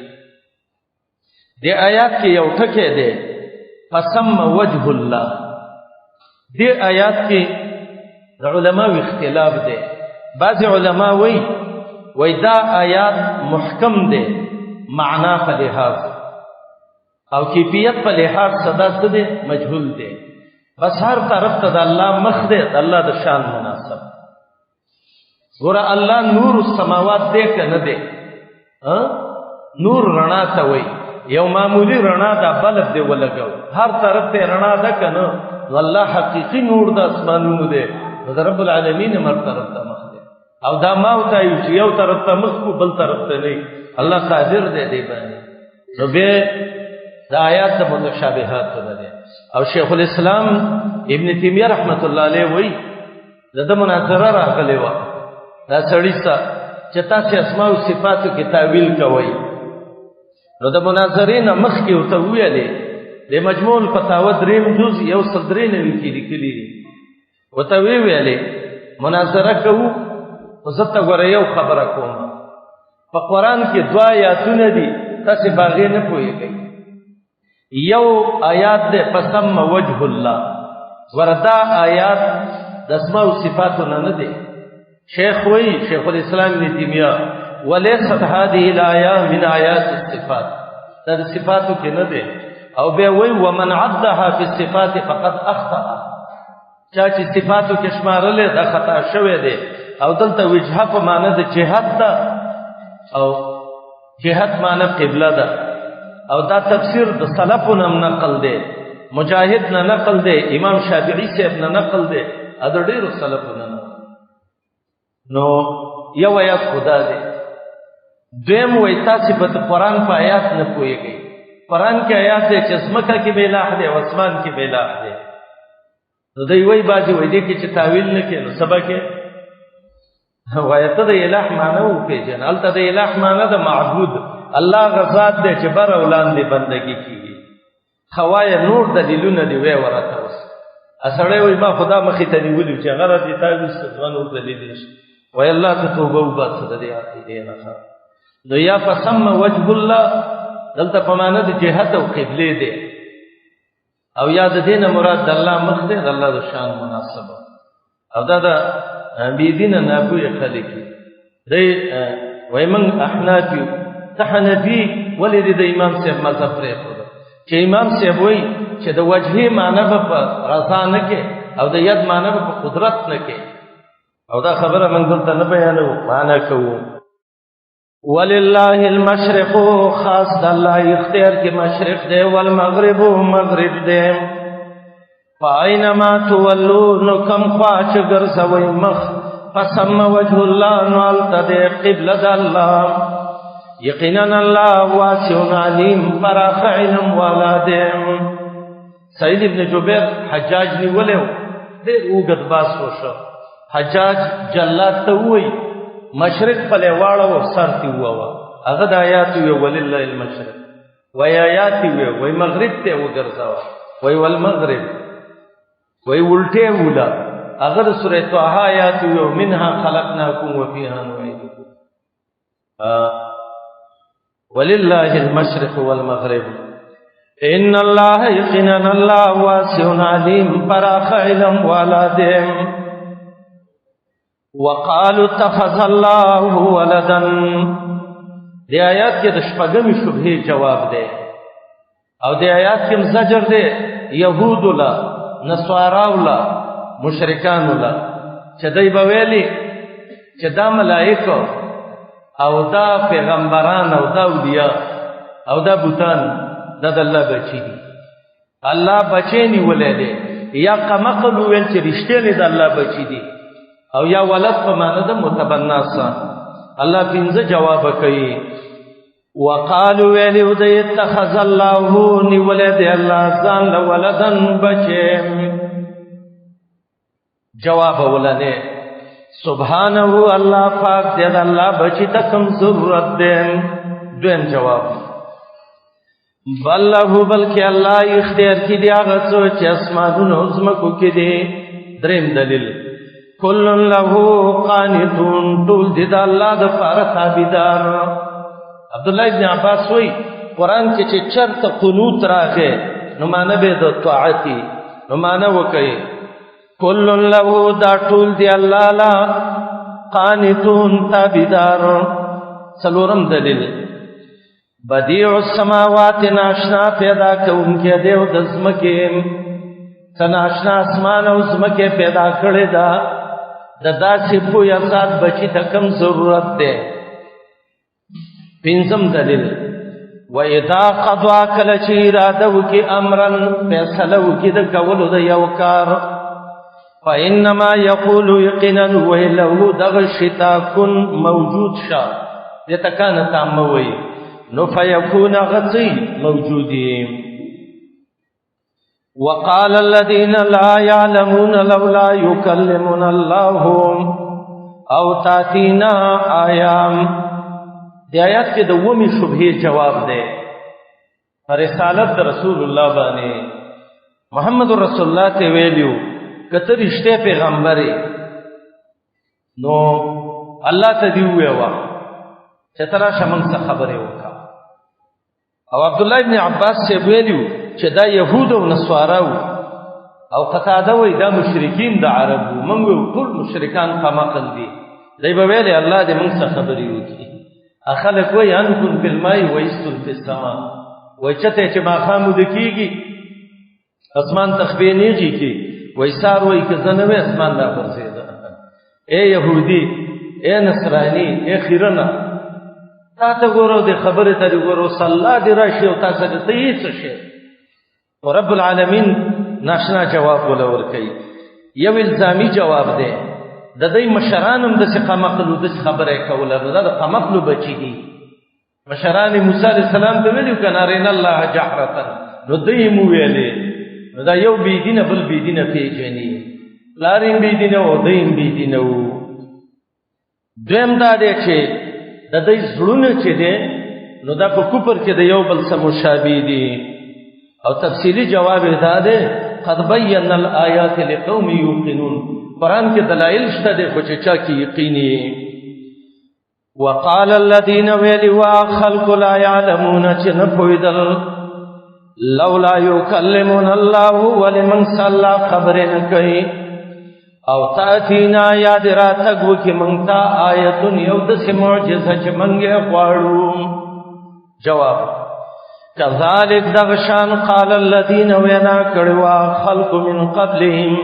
دې آیات کې یو ټکی دی، فسم وجه الله. دې آیات کې د علماو اختلاف دی. بعض علما وایي دا آیات محکم دی معنا په لحاظ، او کیفیت په لحاظ صدا څه دی مجهول دی. بس هر طرف ته د الله مخ دی، د الله د شان مناسب. ګوره الله نور السماوات دی که نه دی؟ نور رڼا ته وایي، یو معمولی رڼا دا بلب دی ولګو، هر طرف ته رڼا ده که نه؟ الله حقیقي نور د اسمانونو دی، نو د رب العالمین هر طرف ته مخ دی. او دا ما وتایو چې یو طرف ته مخ کو بل طرف ته نه، الله قادر دی دې باندې. نو بیا د آیات د متشابهات نه دی. او شیخ الاسلام ابن تیمیه رحمت الله علیه وایي د مناظره راغلی وه دا سړي ته چې تاسې اسماء او صفاتو کې تاویل کوئ. نو د مناظرې نه مخکې ورته وویلې د مجموع الفتاوا 3 جز 193 کې لیکلي دي، ورته ویلې مناظره کوو خو زه ته ګوره یو خبره کوم، په قرآن کې 2 آیاتونه دي تاسې باغې نه پوهېږئ. یو آیات دی فسم وجه الله، وردا آیات د اسماء او صفاتو نه دی. شیخ وایي شیخ الاسلام ابن تیمیه ولیست هذه الآیه من آیات الصفات، دا د صفاتو کې نه دی. او بیا وایي ومن عدها فی الصفات فقد اخطأ، چا چې صفاتو کې شمارلې دا خطا شوی دی. او دلته وجهه په معنی د جهت ده، او جهت معنی قبله ده. او دا تفسیر د سلفو نه نقل دی، مجاهد نه نقل دی، امام شافعي صاحب نه نقل دی، ا د ډیرو سلفو نه. نو یو آیات خدا دی. دویم وایي تاسې په قرآن په آیات نه پوهېږئ. قرآن کې آیات دی چې ځمکه کې به اله دی او اسمان کې به اله دی. نو دوی وایي بعضې وایي دې کې چې تاویل نه کړې نو سبا کې وایي ته د اله معنی وپېژنه. هلته د اله معنی د معبود الله غذات دی چې بر او لاندې بندګي کېږي. خوایه نور دلیلونه دي وی ورته اوس سړی وایي ما خدا مخې ته نیولي چې هغه راځي تاویل څه دوه نور دلیل نشته. وایي الله ته توبه وباسه د دې عقیدې نه. نو یا فسم وجه الله دلته په معنی د جهت او قبلې دی، او یا د دې نه مراد د الله مخ دی، د الله د شان مناسبه. او دا د بېدینه ناپوهې خلک دی وایي موږ احناف یو، ته حنفي ولې دې د امام صاحب مذهب پرېښوده؟ چې امام صاحب وایي چې د وجهې معنی به په رضا نه کې او د ید معنی به په قدرت نه کې. او دا خبره موږ دلته نه بیانوو، معنا کوو. ولله المشرق، خاص د الله اختیار کې مشرق دی، والمغرب مغرب دی. فاینما تولوا، نو کم خوا چې ګرځوئ مخ، فسم وجه الله، نو هلته دی قبله د الله. یقینا الله واسع علیم، پراخ علم والا دی. سعید ابن جبیر حجاج نیولی و، ډېر اوږد بحث وشو. حجاج جلاد ته ووایي مشرق پلې واړوه سر تې ووهه. هغه د آیات وی ولله المشرق، وایي آیات وی وایي مغرب ته وګرځوه، وایي والمغرب، وایي الټې وله. هغه د سورې طه آیات وی منها خلقناکم وفیها نعیدکم. ولله المشرق والمغرب ان الله یقینا الله واسع علیم، پراخ علم والا دی. وقالوا اتخذ الله ولدا. دی آیات کې د شپږمې شبهې جواب دی، او دی آیات کې زجر دی یهودو له، نصاراو له، مشرکانو له، چې دوی به ویلي چې دا ملائکه او دا پیغمبران او دا اولیاء او دا بوتان دا د الله بچي دي، الله بچی نیولی دی، یا قمقل وویل چې رښتینې د الله بچي دي، او یا ولد په معنی د متبنا سه. الله پنځه جواب کوي. وقالو ویلو دی اتخذ الله نیولی دی الله ځان له ولدن بچی. جواب ولنه سبحانه الله پاک دی د الله بچی ته کوم ضرورت دی. دویم جواب بل له بلکې الله اختیار کی دی هغه څه چې اسمانونو او ځمکو کې دی. دریم دلیل کل له قانتون، ټول دي د الله د پاره تابعدار. عبد الله ابن عباس وی قرآن کې چې چرته قنوت راغی نو معنی به د طاعتي، نو معنی وکړي کل له دا ټول دی الله لا قانتون تابعدار. څلورم دلیل بدیع السماوات، ناشنا پیدا کوونکی دی او د ځمکې، ناشنا اسمان او ځمکې پیدا کړې ده، د داسې پوهه ذات بچی ته کوم ضرورت دی. پنځم دلیل واذا قضا کله چې اراده وکړي امرا، فیصله وکړي د کولو د یو کار، فانما یقول یقینا ویله دغه شتا کن موجود شه، دته کانه تام وي نو فیکون غتی موجودی. وقال الذين لا يعلمون لولا يكلمنا الله او تاتينا آیام. دی آیات کې د اومې شبهې جواب دی. رسالت د رسول الله باندې محمد رسول الله ته ویلیو کته رښتیا پیغمبري، نو الله ته دی ویوا چې ترا شمن څه خبره وکړه. او عبد الله ابن عباس سے ویلیو چې دا يهود او نصاراو، او قتاده وی دا مشرکین د عربو، موږ ټول مشرکان قمقل دي. دی به ویلي الله دې موږ څه خبرې وکړي. خلک وی انکم فی الماء ویستم فی السماء، وی چته چې ماښام وده کېږي اسمان تخبې نیږي کې، وی سار وی که زه نه وی اسمان را غورځېده. ای یهودي، ای نصراني، ای خیرنه، تا ته ګوره د خبرې ته دې ګوره صلی الله دې راشي او تا سره ته یې څه شی. رب العالمین ناشنا جواب ولا ورکوي. یو الزامی جواب دی، د دې مشران هم داسې قمقلو داسې خبره یې کوله، نو دا د قمقلو بچي دي. مشران موسی علیه السلام ته ویلي که نارېنا الله جهرة، نو دوی هم وویلې. نو دا یو بېدینه بل بېدینه پېژني، پلار هم بېدینه و دوی هم بېدینه وو. دویم دا دی چې د دوی زړونه چې دی نو دا په کفر کې د یو بل سره مشابه دي. او تفصیلی جواب دا دی قد بینا الآیات لقوم یوقنون. قرآن کې دلائل شته دی خو چې چا کې یقیني. وقال الذين ویلوا خلق لا يعلمون چې نه پوهېدل لولا یکلمنا الله ولمن صلى خبر نه کوي او تاتینا یاد راتګ وکي مونږ ته آیتون یو داسې معجزه چې مونږ یې غواړو. جواب کذالک دغشان قال الذين وینا کړوا خلق من قبلهم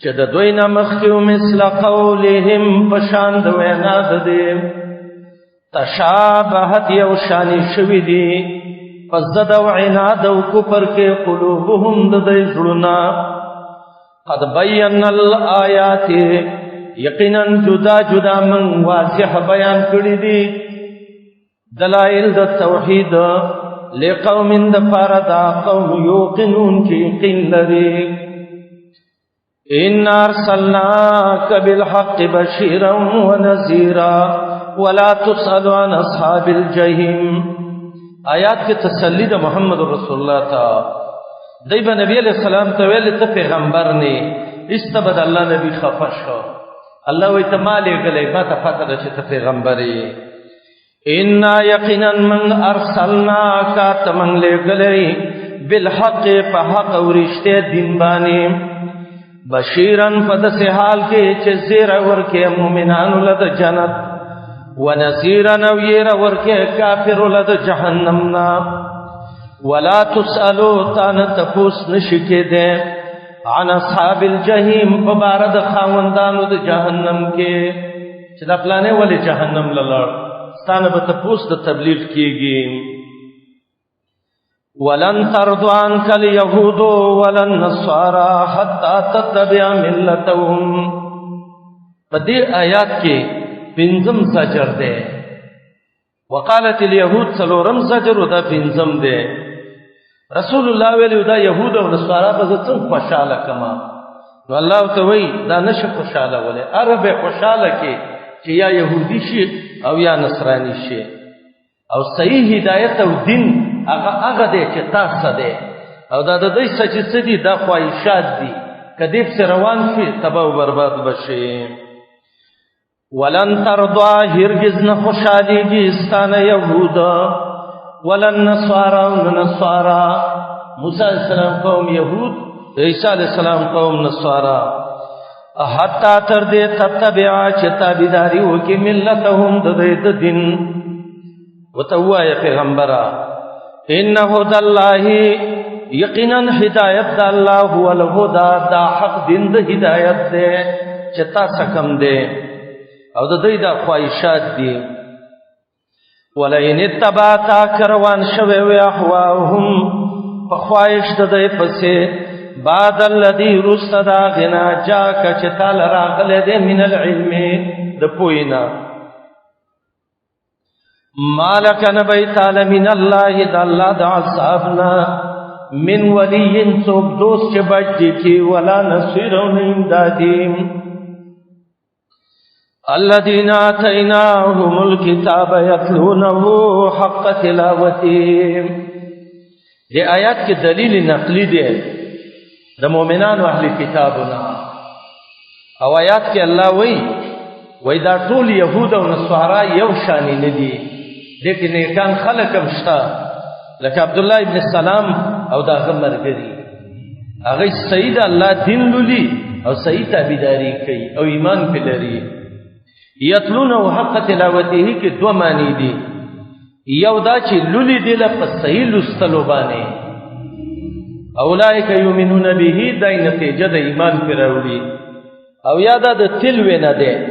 چې د دوی نه مخکې مثل قولهم پشان د وینا د دې تشابهت یو شانی شوي دي پس زد او عناد او کفر کې قلوبهم د دوی زړونه. قد بینا الآیات یقینا جدا جدا من واضح بیان کړی دي دلائل د توحید لقوم د فردا قوم یوقنون کی یقین لري. ان ارسلناک بالحق بشیرا ونذیرا ولا تسأل عن اصحاب الجحیم. آیات کې تسلی د محمد رسول الله تا دیبا نبی علیہ السلام ته ویل ته پیغمبر نه استبد الله نبی خفا شو. الله وی ته مالې غلې ما ته پته ده چې ته پیغمبر یې. ان یقینا من ارسلناک تمن لګلې بالحق په حق او رښتیا دین باندې بشیرن پدس حال کے چزیر ورکے مومنان لد جنت ونذیرن ویر ورکے کافر لد جہنمنا ولا تسألو تان تپوس نشکے دے عن اصحاب الجحیم فبارد خاوندانو د جہنم کے چدا پلانے والے جہنم للڑ ستانا بتپوس د تبلیغ کیگی ولن ترضى عنك اليهود ولا النصارى حتى تتبع ملتهم بدی آیات کے پنزم زجر دے وقالت اليهود سلورم زجر دا پنزم دے رسول اللہ ویلی دا یہود و نصارا بزتن خوشحال کما نو اللہ توی دا نش خوشحال ولی عرب خوشحال کے چی یا یہودی شی او یا نصرانی شی او صحیح ہدایت او دین اگا دے چی تاس دے او دا دا دی سچی سدی دا خواہشات دی کدیب سے روان شی تبا و برباد بشی ولن ترضا ہرگز نخوشحالی جی استان یہودا ولن نصارا ونصارا موسیٰ علیہ السلام قوم یہود عیسیٰ علیہ السلام قوم نصارا حتی تردے تتبعا چتا بیداری وکی ملتهم دید دن وتوای پیغمبرا انہو دا اللہ یقینا ہدایت دا اللہ هو الہدا دا حق دن دا ہدایت دے چتا سکم دے او دا دا خواہشات دی وَلَئِنِ اتَّبَعْتَ کروان شوے وی احواهم فخواہش دے پسے بعد الذی رسد غنا جاک چتال راغل دے من العلم دپوینا مالک نبی تعالی من اللہ دا اللہ دا عصابنا من ولی سوک دوست چھ بچ کی ولا نصیرون امدادیم الذين آتيناهم الكتاب يتلونه حق تلاوته یہ آیات کے دلیل نقلی دے دا مومنان و اہل کتابنا او آیات کے اللہ وی دا طول یہود و نصارا یو شانی ندی لیکن ایکان خلق مشتا لکہ عبداللہ ابن السلام او دا غمر گری اگئی سید اللہ دین لولی او سید تابیداری کئی او ایمان پی لری یتلونه حق تلاوته کی دو معنی دی یو دا چې لولی دی لپس صحیح لستلو باندې اولئک یؤمنون به دای نتیجه د ایمان پر راوړي او یادا د تلوې نه ده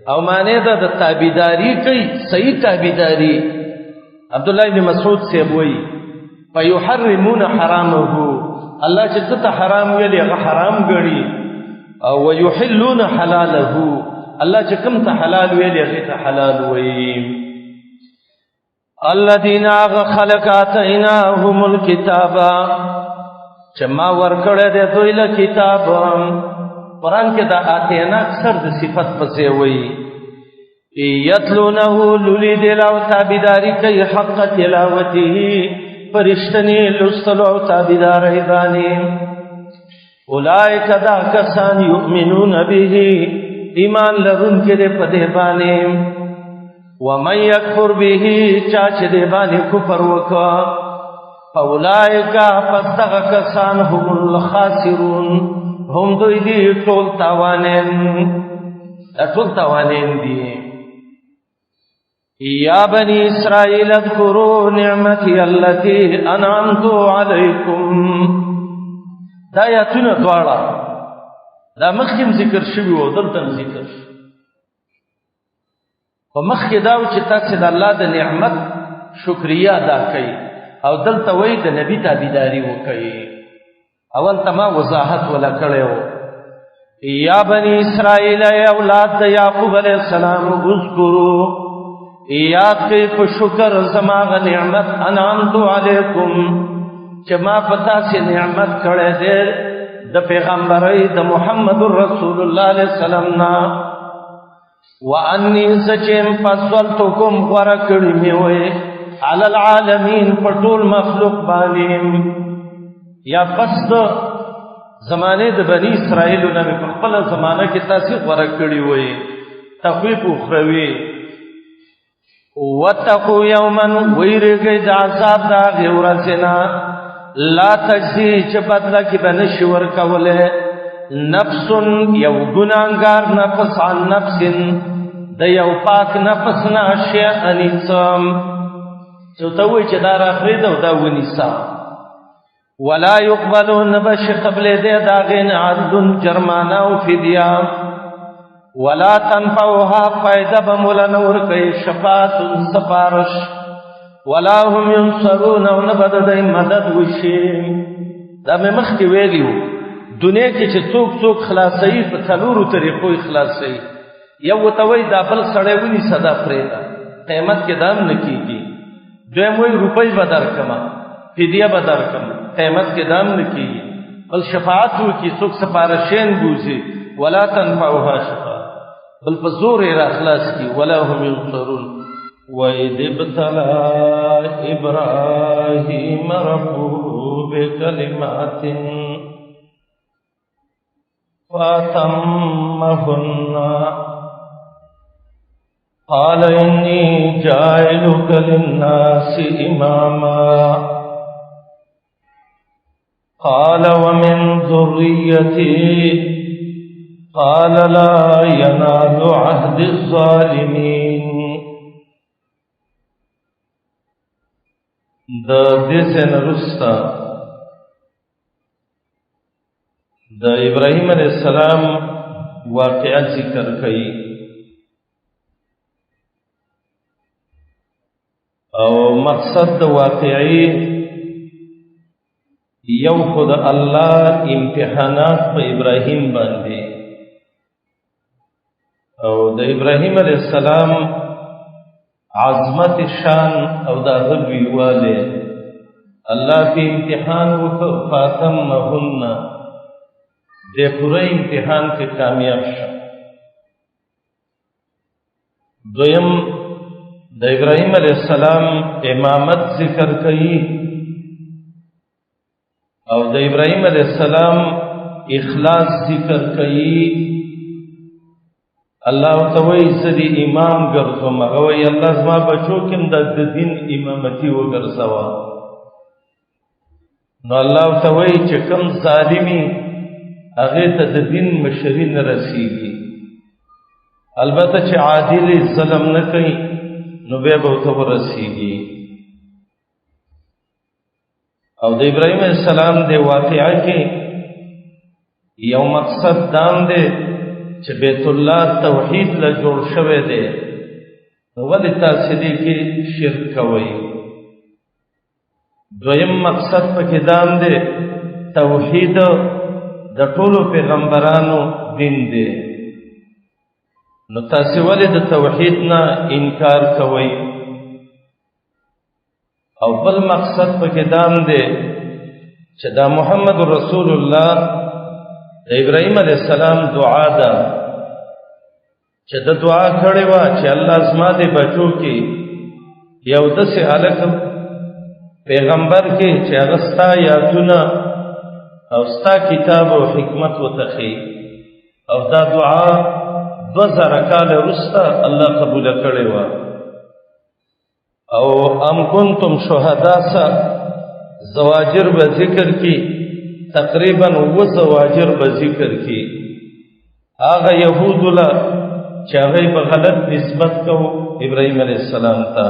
او معنی دا د تابعداري کوي صحیح تابعداري عبد الله بن مسعود سے وایي فیحرمون حرامه الله چې ته حرام ویلې هغه حرام ګڼي او ويحلون حلاله اللہ چکم تا حلال ویلی غیتا حلال ویم الذین آغا خلق آتیناهم الكتابا چما ورکڑے دے دویل کتابا قرآن کے دا آتینا اکثر دا صفت پسے وی یتلونہو لولی دلاو تابداری کئی حق تلاوتی پرشتنی لستلو تابدار ایدانی اولائک دا کسان یؤمنون بیہی ایمان لرن کے دے پدے بانے ومن یکفر بھی چاچ دے بانے کفر وکا فاولائکا پستغ کسان هم الخاسرون هم دوی دی طول تاوانین دی یا بنی اسرائیل اذکروا نعمتی اللتی انعمتو علیکم دا یاتون دوارا دا مخیم ذکر شوی و دلتم ذکر و مخی داو چی تاسی دا اللہ دا نعمت شکریہ دا کئی او دلتا وی دا نبی تابیداری و کئی اول تما وضاحت ولا کڑے ہو یا بنی اسرائیل اے اولاد دا یعقوب علیہ السلام اذکرو یاد کئی پا شکر زماغ نعمت انعامتو علیکم چی ما پتا سی نعمت کڑے دیر دا پیغمبری دا محمد رسول اللہ علیہ السلام نا وانی سچیم فصلتکم ورکڑی میوئے علی العالمین پٹول مخلوق بانیم یا فصد زمانے دا بنی اسرائیل نمی پخپل زمانہ کی تاثیق ورکڑی ہوئے تخویف اخروی واتقو یومن ویرگی دا عذاب دا غیورتنا لا تجزی چه بدلا کی بنشور کولے نفس یو گناهګار نفس عن نفس د یو پاک نفس نه شیئا نیڅم چې ته وایي چې دا راخرید او دا ونیسه ولا يقبل نبش قبل دې د هغې نه عدل جرمانه او فدیه ولا تنفعها فائدہ بمولا نور کئی شفاعت سفارش ولا هم ينصرون او نبد دای مدد وشي دا مې مخکې ویلیو دنیا کې چې څوک څوک خلاصوي په څلورو طریقو خلاصوي یو ورته وایي دا بل سړی ونیسه دا پرېږده قیمت کې دا هم نه کېږي دویم وایي روپۍ به درکړمه فدیه به درکړم قیمت کې دا هم نه کېږي بل شفاعت وکړي څوک سپارشین بوځي ولا تنفعها شفاعت بل په زور یې راخلاص کړي ولا هم ينصرون وَإِذِ ابْتَلَى إِبْرَاهِيمَ رَبُّهُ بِكَلِمَاتٍ فَأَتَمَّهُنَّ قَالَ إِنِّي جَاعِلُكَ لِلنَّاسِ إِمَامًا قَالَ وَمِنْ ذُرِّيَّتِي قَالَ لَا يَنَالُ عَهْدِ الظَّالِمِينَ د دې سن رستا د ابراهيم عليه السلام واقعا ذکر کړي او مقصد د واقعي یو خود الله امتحانات په ابراهيم باندې او د ابراهيم عليه السلام عظمت شان او دا غلوی والے اللہ پہ امتحان وکړ فاتمهن دے پورا امتحان کے کامیاب شا دویم دا ابراہیم علیہ السلام امامت ذکر کئی او دا ابراہیم علیہ السلام اخلاص ذکر کئی الله توي سدي امام ګرځوم هغه وی الله زما بچو کوم د دین امامتي وګرځوا نو الله توي چې کوم ظالمي هغه ته د دین مشري نه رسیږي البته چې عادل ظلم نه کوي نو به ته ورسیږي او د ابراهيم السلام د واقعا کې یو مقصد دام دی چې بیت الله توحید له جوړ شوی دی نو ولې تاسو دې کې شرک کوئ دویم مقصد پکې دام دی توحید د ټولو پیغمبرانو دین دی نو تاسو ولې د توحید نه انکار کوئ او بل مقصد پکې دام دی چې دا محمد رسول الله ابراهيم عليه السلام دعا ده چې د دعا کړې و چې الله زما دې بچو کې یو داسې الک پیغمبر کې چې هغه ستا یادونه او ستا کتاب او حکمت وتخي او دا دعا 2000 کال وروسته الله قبول کړې و او ام کنتم شهدا زواجر به ذکر کی تقریبا و زواجر به ذکر کی هغه يهود لا چې هغه په غلط نسبت کو ابراهيم عليه السلام ته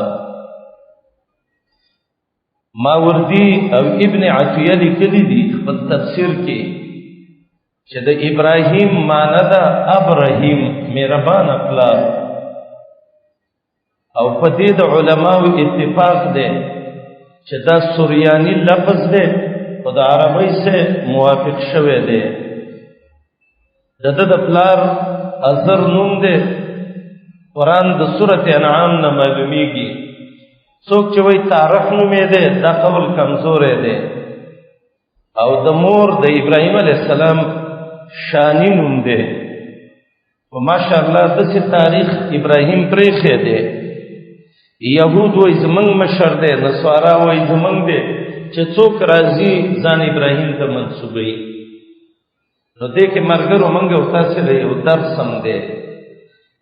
ماوردی او ابن عطیه لیکلی دي په تفسیر کې چې د ابراهيم معنی دا ابراهيم مهربان پلار او په دې د علماو اتفاق ده چې دا سوریانی لفظ ده او د عربی سے موافق شوه ده د پلار ازر نوم ده قرآن د سورۃ انعام نه معلومیږي څوک چې وایي طارق نومې ده دا قول کمزور ده او د مور د ابراهيم عليه السلام شانی نوم ده او ماشاءالله د تاریخ ابراهيم پرې خې ده یهود وای زمنګ مشر ده نصارا وای زمنګ ده چې څوک راځي ځان ابراهيم ته منسوبوي نو دې کې مرګرو منګه او تاسو له یو درس هم ده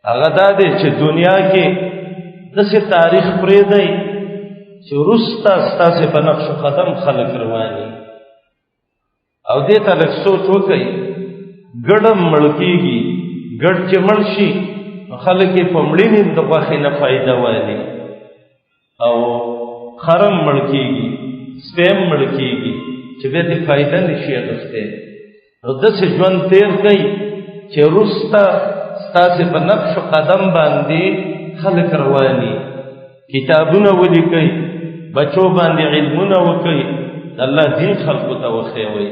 هغه دا ده چې دنیا کې دغه تاریخ پرې دی چې ورستا ستاسو په نقش قدم خلق رواني او دې ته لږ سوچ وکړئ ګډم مړ کېږي، ګډ چې مړ شي خلک یې په مړینې د غوښې نه فایده والي، او خرم مړ کېږي، سپیم مړ کېږي چې بیا دې فایده نشي اخیستی. نو داسې ژوند تېر کوئ چې وروسته ستاسې په نقش و قدم باندې خلک رواني، کتابونه ولیکئ، بچو باندې علمونه وکئ، د الله دین خلکو ته وښیوئ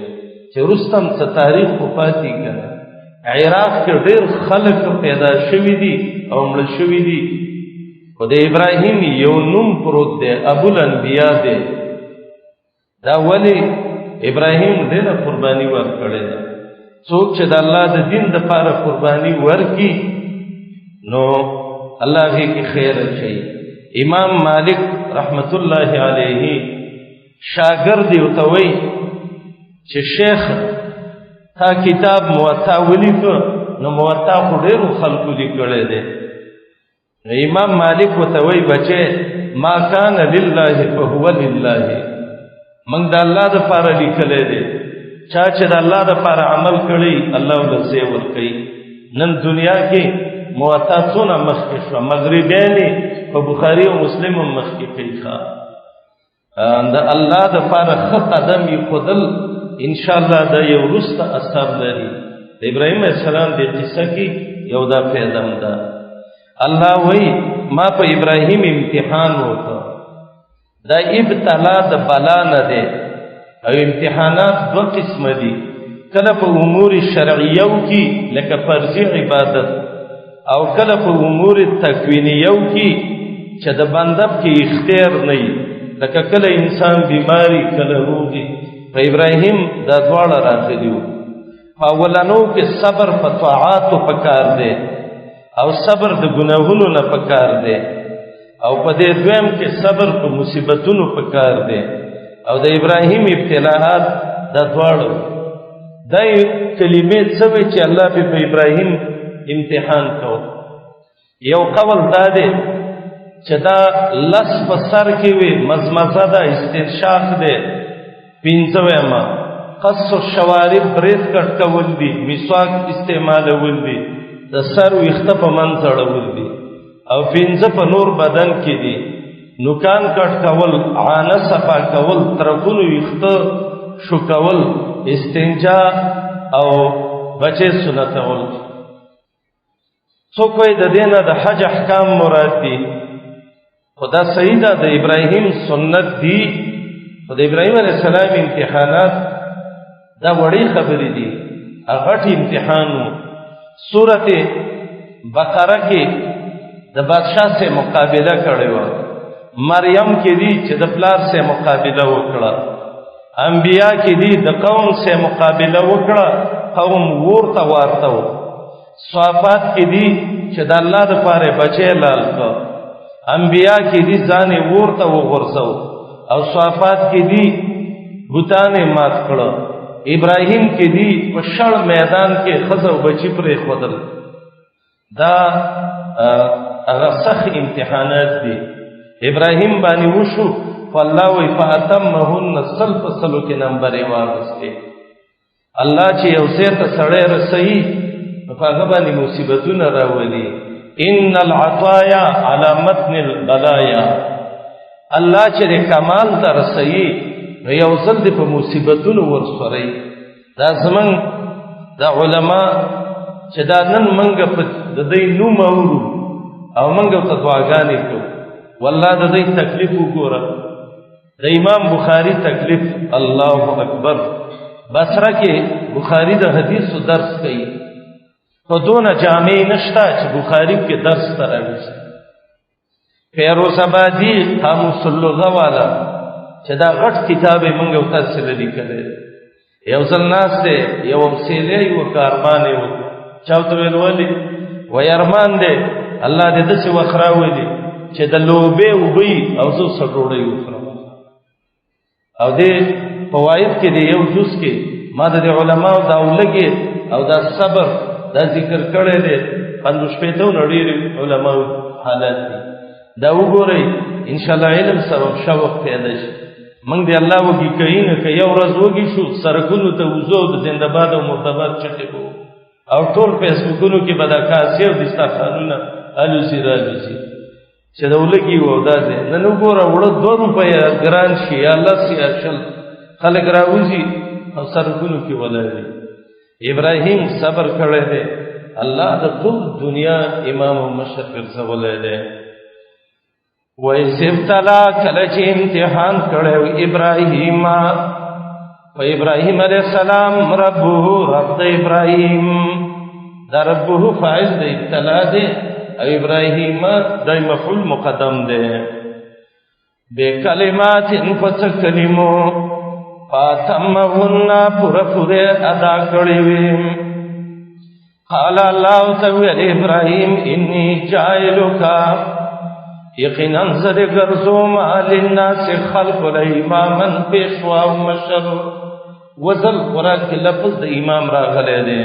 چې وروسته هم څه تاریخ خو پاتې که نه. عراق کې ډېر خلک پیدا شوي دي او مړه شوي دي، خو د ابراهیم یو نوم پروت دی، ابوالانبیا دی. دا ولې ابراهیم ډېره قرباني ورکړې ده. څوک چې د الله د دین دپاره قرباني ورکړي نو الله هغې کې خیر اچوي. امام مالک رحمت الله علیه شاګرد یې ورته وایي چې شیخ تا کتاب موطا ولیکه، نو موطا خو ډېرو خلکو لیکلی دی. نو امام مالک ورته وایي بچی ما کان لله فهو لله، موږ د الله دپاره لیکلی دی. چا چې د الله دپاره عمل کړی الله ورله ځای ورکوي. نن دنیا کې موطا څونه مخکې شوه، مغربیان یې په بخاري او مسلم هم مخکې کوي. د الله دپاره ښه قدم ایښودل انشاءالله دا یو وروسته اثر لري. د ابراهیم علیه السلام د قصه کې یو دا پیدم ده. الله وایي ما په ابراهیم امتحان وکړ. دا ابتلا د بلا نه دی، او امتحانات دوه قسمه دي، کله په امور شرعیو کې لکه فرضي عبادت، او کله په امور تکوینیو کې چې د بنده کې اختیار نه وي، لکه کله انسان بیماری کله روغي. په ابراهیم دا دواړه راغلي وو. په اولنو کې صبر په طاعاتو پکار دی او صبر د ګناهونو نه پکار دی، او په دې دویم کې صبر په مصیبتونو پکار دی. او د ابراهیم ابتلاءات دا دواړه دا کلمې څه وې چې الله په ابراهیم امتحان کو. یو قول دا دی چې دا لس په سر کې وي، مزمزه ده، استنشاق دی، پنځه ویمه قص الشوارب برید کټ کول دي، مسواک استعمالول دي، د سر ویښته په منځ اړول دي، او پنځه په نور بدن کې دي، نوکان کټ کول، عانه صفا کول، طرفونو ویښته شو کول، استنجا او بچې سنتول. څوک وایي د دې نه د حج احکام مراد دي، خو دا صحیح ده، د ابراهیم سنت دي. خو د ابراهیم علیه السلام امتحانات دا وړې خبرې دي، غټ امتحان و. سورت بقره کې د بادشاہ سے مقابله کړې وه، مریم کې دي چې د پلار سے مقابله وکړه، انبیا کې دي د قوم سے مقابله وکړه، قوم ورته وارته و. صافات کې دي چې د الله دپاره بچی لال کړه، انبیا کې دي ځان یې ورته وغورځو، او صافات کې دي بوتان یې مات کړه. ابراهیم کې دي په شړ میدان کې ښځه او بچي پرېښودل. دا هغه سخت امتحانات دي. ابراهیم باندې وشو، خو الله وایي فاتمهن، سل په سلو کې نمبر یې واخیستې. الله چې یو ځای ته سړی رسوي نو په هغه باندې مصیبتونه راولي. ان العطایا علی متن البلایا، الله چې د کمال ته رسوي نو یو ځل دې په مصیبتونو ورسوي. دا زمونږ دا علما چې دا نن موږ په د دوی نوم اورو او موږ ورته دعاګانې کوو، والله د دوی تکلیف وګوره. د امام بخاري تکلیف، الله اکبر. بصره کې بخاري د حدیثو درس کوي، خو دونه جامع نشته چې بخاري کې درس ته راوځي. فیروز آبادي قاموس اللغه والا چې دا غټ کتاب یې موږ ورته سره لیکلی دی، یو ځل ناست دی، یو وسیلې یې وکړه، ارمان یې وکړه. چا ورته ویل ولې؟ وایي ارمان دی الله دې داسې وخت راولي چې د لوبې اوبه او زه څه ډوډۍ وخورم. او دې فواید کې دی یو جز کې ما د علماو دا ولګې او دا صبر دا ذکر کړی دی. 50 ډېر علماو حالات دي، دا وګورئ انشاءالله علم سبب شوق پیدا شي. موږ دې الله وږي کوي نه که یو ورځ وږي شو سرکونو ته وځو د زنده‌باد او مرتباد چټې کوو. او ټول فیسبوکونو کې به دا کاسې او دسترخوانونه الوزي رالوزي چې د ولګي و دا دی نن وګوره وړه 2 روپۍ ګران شي یا لس یا شل خلک راوځي او سرکونو کې ولري ابراهیم صبر کړی دی الله د ټول دنیا امام او مشر ګرځولی دی وَإِذِ ابْتَلَىٰ کله چې امتحان کړی ابراهیم و ابراهیم علیہ السلام ربه رب د ابراهیم دا ربه فاعل د ابتلا دی او ابراهیم د مفعول مقدم دی بکلمات فڅ کلمو فاتمهن پورا ادا کړی وي قال الله تعالی ابراهیم انی جاعلک یقینا زد ګرځوم للناس خلق الاماما پیشوا او مشر وزل قرآن کې لفظ د امام راغلی دی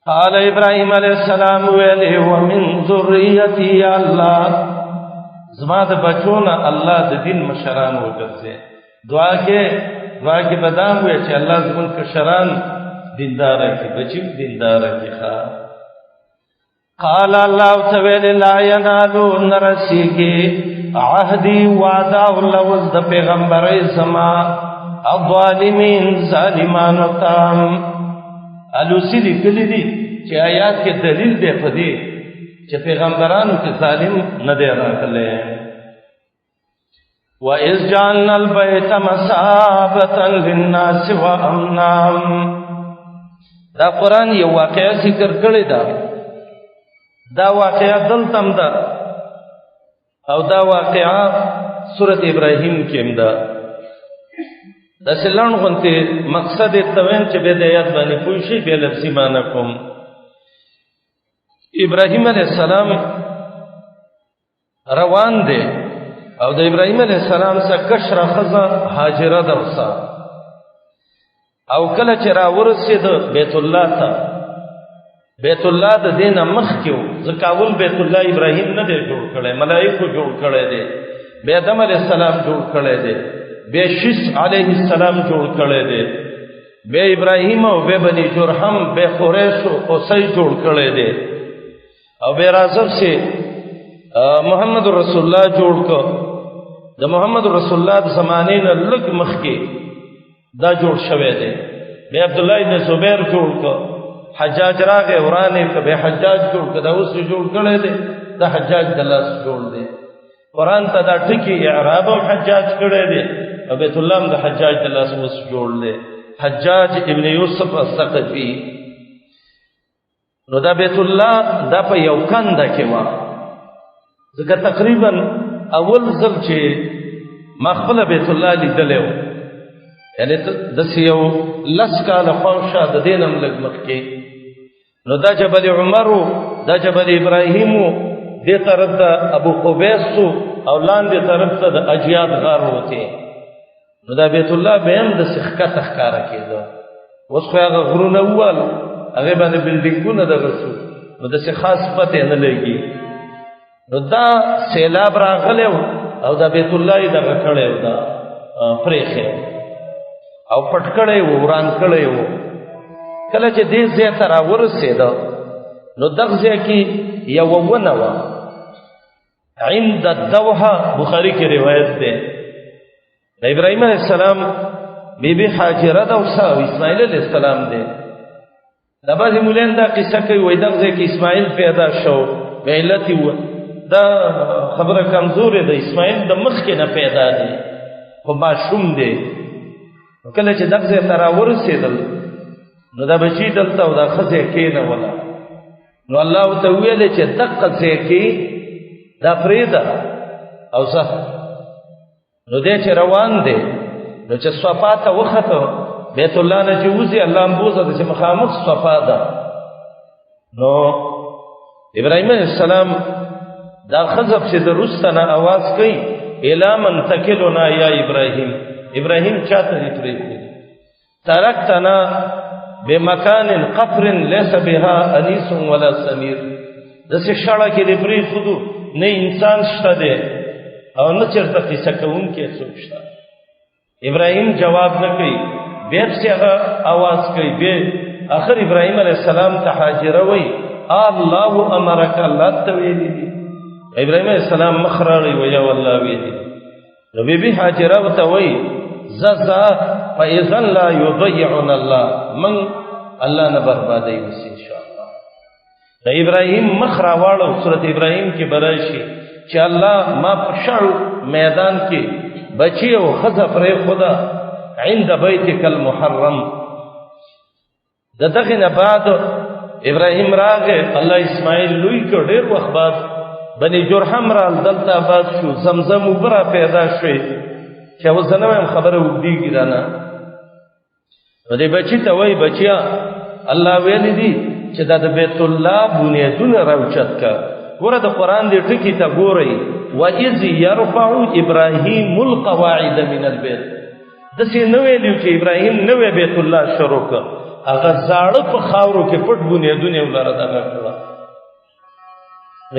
قال ابراهیم علیہ السلام ویلی ومن ذریتی یا الله زما د بچونه الله د دین مشران وګرځي دعا کې بدام وي چې الله زمون کشران دیندار کی بچیم دیندار کی خوا قال الله تعالی لا ینالو نرسیږي عهدی وعده الله د پیغمبر زما الظالمین ظالمانو تام الوسی لیکلی دي چې آیات کې دلیل دی په دې چې پیغمبرانو کې ظالم نه دی راغلی وَإِذْ جَعَلْنَا الْبَيْتَ مَثَابَةً لِلنَّاسِ وَأَمْنًا دا قرآن یو واقعه ذکر کړی دا واقعه دلتم ده او دا واقعه سورۃ ابراهیم کې هم ده د سلان غونته مقصد توین چې به د آیات باندې پوه شي به لفظي معنی کوم ابراهیم علیہ السلام روان دي او د ابراهیم علیہ السلام څخه کشر خزه هاجره دوسا او کله چې را ورسید بیت الله ته بیت الله د دینه مخ کېو ځکاول بیت الله ابراهیم نه دی جوړ کړی ملائکه جوړ کړی دی به آدم علیہ السلام جوړ کړی دی به شیس علیہ السلام جوړ کړی دی به ابراهیم او به بنی جرهم به قریش او قصی جوړ کړی دی او به راځب سے محمد رسول الله جوړ کو د محمد رسول الله د زمانه نه لګ مخ کې دا جوړ شوی دی به عبد الله بن زبیر جوړ کو حجاج راغه ورانه به حجاج جوړ کو دا اوس جوړ کړی دی دا حجاج د لاس جوړ دی قرآن ته دا ټکی اعراب او حجاج کړی دی او بیت الله د حجاج د لاس اوس جوړ دی حجاج ابن یوسف الثقفی نو دا بیت الله دا په یو کنده کې و ځکه تقریبا اول ځل چې مخبل بیت الله لیدلو یعنی د سیو لس کاله خوښه د دینم لګ مخ کې نو دا جبل عمر دا جبل ابراهیم دې طرف ته ابو قبیس او لاندې طرف ته د اجیاد غار وته نو دا بیت الله به هم د سخکه تخکاره کېده اوس خو هغه غرونه وال هغه باندې بلډینګونه د غسو نو د څه خاص پته نه لګي نو دا سیلاب راغله او دا بیت الله یې دغه کړه دا پرېخه او پټکړې وران کړې وو کله چې دې ځای ته راورسېد نو دغه ځای کې یو ونه و عند الدوحه بخاری کې روایت ده د ابراهیم علیہ السلام بیبي حاجره او اسماعیل علیہ السلام ده د بعض مولین دا قصه کوي وای دغه ځای کې اسماعیل پیدا شو علت و دا خبره کمزورې ده اسماعیل د مخ کې نه پیدا دي خو ماشوم دی کله چې دغه ځای ته راورسېدل نو دا بچی دلته او دا ښځه کېنه ولا نو الله ته ویل چې دغه ځای کې دا فریدا او صح نو دې چې روان دي نو چې صفا ته وخته بیت الله نه چې وځي الله امبوزه چې مخامخ صفا ده نو ابراهیم علیہ السلام دا خزب چې د رستنه आवाज کوي الا من تکلنا یا ابراهیم ابراهیم چاته دې پرې ترکتنا بمکان قفر ليس بها انیس ولا سمیر د څه شړه کې دې پرې خودو نه انسان شته دی او نه چرته کیسه کوم کې څوک شته ابراهیم جواب نه کوي به څنګه आवाज کوي به اخر ابراهيم عليه السلام ته هاجر وای الله امرك الله تویلی دي ابراهيم عليه السلام مخراغي ويا والله ویلی نو بی هاجر وته وای ززا فاذا لا يضيعنا الله من الله نه بربادي وسی ان شاء الله. د ابراهيم مخرا واړو سورۃ ابراهيم کې براشي چې الله ما پښړو میدان کې بچي او خزه پر خدا عند بیتک المحرم. دغه نه بعد ابراهيم راغه الله اسماعیل لوی کو ډیر وخت بعد بني جرهم را دلته آباد شو زمزم وبره پیدا شوی چې وزنه خبره وګدیږي دانا نو دې بچی ته وای بچیا الله ویل دي چې د بیت الله بنیادونه راوچت کا ګوره د قران دې ټکی ته ګورئ واذ يرفع ابراهيم القواعد من البيت دسې نو ویلو چې ابراهيم نوې بیت الله شروع کړ هغه زاړه په خاورو کې پټ بنیادونه ولر دغه کړه.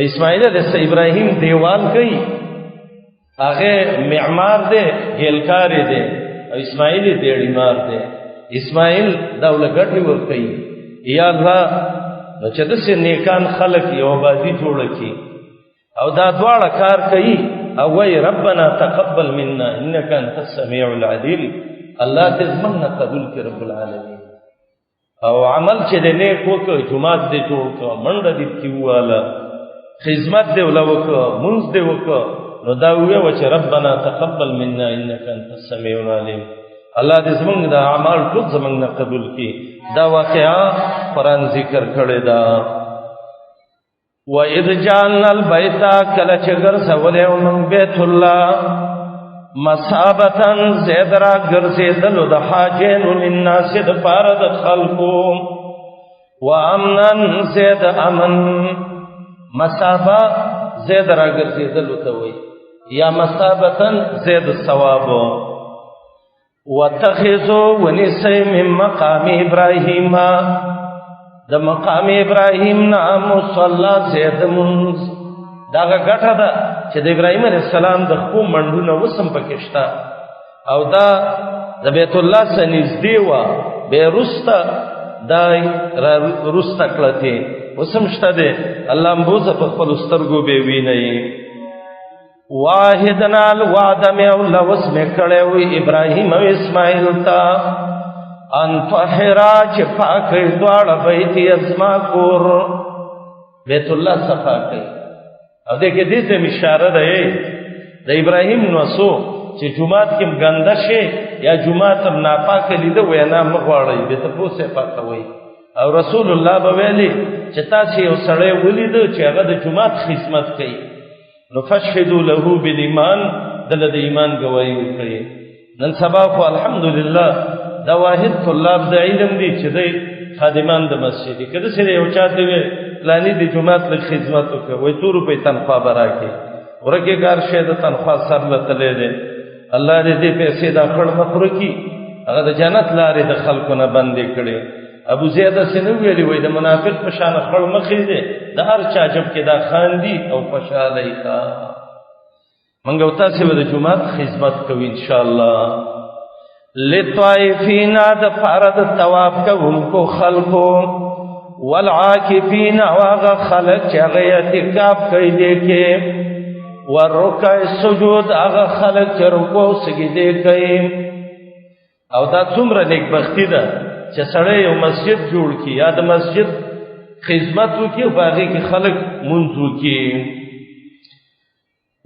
اسماعیل علیه ابراهيم دیوال کوي هغه معمار دی هلکار دی او اسماعیل دیړی مار دی. اسماعیل دا ولګټي ور کوي یا الله نو چې دسې نیکان خلق یو بازی جوړ کی او دا دواړه کار کوي او وای ربنا تقبل منا انك انت السميع العليم. الله دې زمونږ قبول کړي رب العالمین او عمل چې دې نیک وکړ جمعات دې جوړ کړ منډه دې کیواله خدمت دې ولوکړ منځ دې وکړ نو دا ویو چې ربنا تقبل منا انك انت السميع العليم. الله دې زمونږ د اعمال ټول زمونږ قبول کړي. دا واقعا قرآن ذکر کړی دا وَإِذْ جَعَلْنَا الْبَيْتَ کله چې ګرځولې موږ بیت الله مثابةً زید را ګرځېدلو د حاجینو للناس د پاره د خلقو وامنا زید امن مثابه زید را ګرځېدلو ته وایي یا مثابةً زید ثواب وَاتَّخِذُوا وَنِسَيْ مِن مَّقَامِ إِبْرَاهِيمَ د مقام ابراهیم نام مصلا زید منز داغه ګټه ده چې د ابراهیم علیه السلام د خو منډونه وسم پکښتا او دا د بیت الله سنځدی وا به رستا دای رستا کړته وسم شته ده الله مبوزه په خپل سترګو به ویني واحدنا الوعد میں الله وسم کړه وی ابراهیم او اسماعیل تا ان طهرا چې پاکي دواړه بیت اسما کور بیت الله صفا کوي او دغه دې ته اشاره ده د ابراهیم نو سو چې جمعات کې ګنده شي یا جمعات ناپاک لیدو وینا مغواړي به ته پوسه پاتوي او رسول الله به ویلي چې تاسو یو سړی ولید چې هغه د جمعات خدمت کوي نو فشهدوا له بالایمان دله د ایمان گواہی وکړي. نن سبا خو الحمدلله دا واحد طلاب د علم دي چې د خادمان د مسجد کده سره یو چاته وي لانی د جمعات له خدمت کوي 2 روپے تنخواه براکي ورګه کار شه د تنخواه سر لته دي الله دې پیسې دا خړ مخره کی هغه د جنت لارې د خلکو نه بندې کړي. ابو زیاده سنو ویلي وای د منافق په شان خړ مخې دي د هر چا جب کې دا خاندي او خوشاله ښه منګو تاسو د جمعات خدمت کوي ان شاء الله. لطائفین د فرض طواف کوونکو خلقو والعاکفین واغ خلق چې هغه اعتکاف کوي دي کې ورکع سجود هغه خلق چې رکوع سجدي کوي او دا څومره نیکبختی ده چې سړی یو مسجد جوړ کړي یا د مسجد خدمت وکړي او باغې کې خلق منځ وکړي.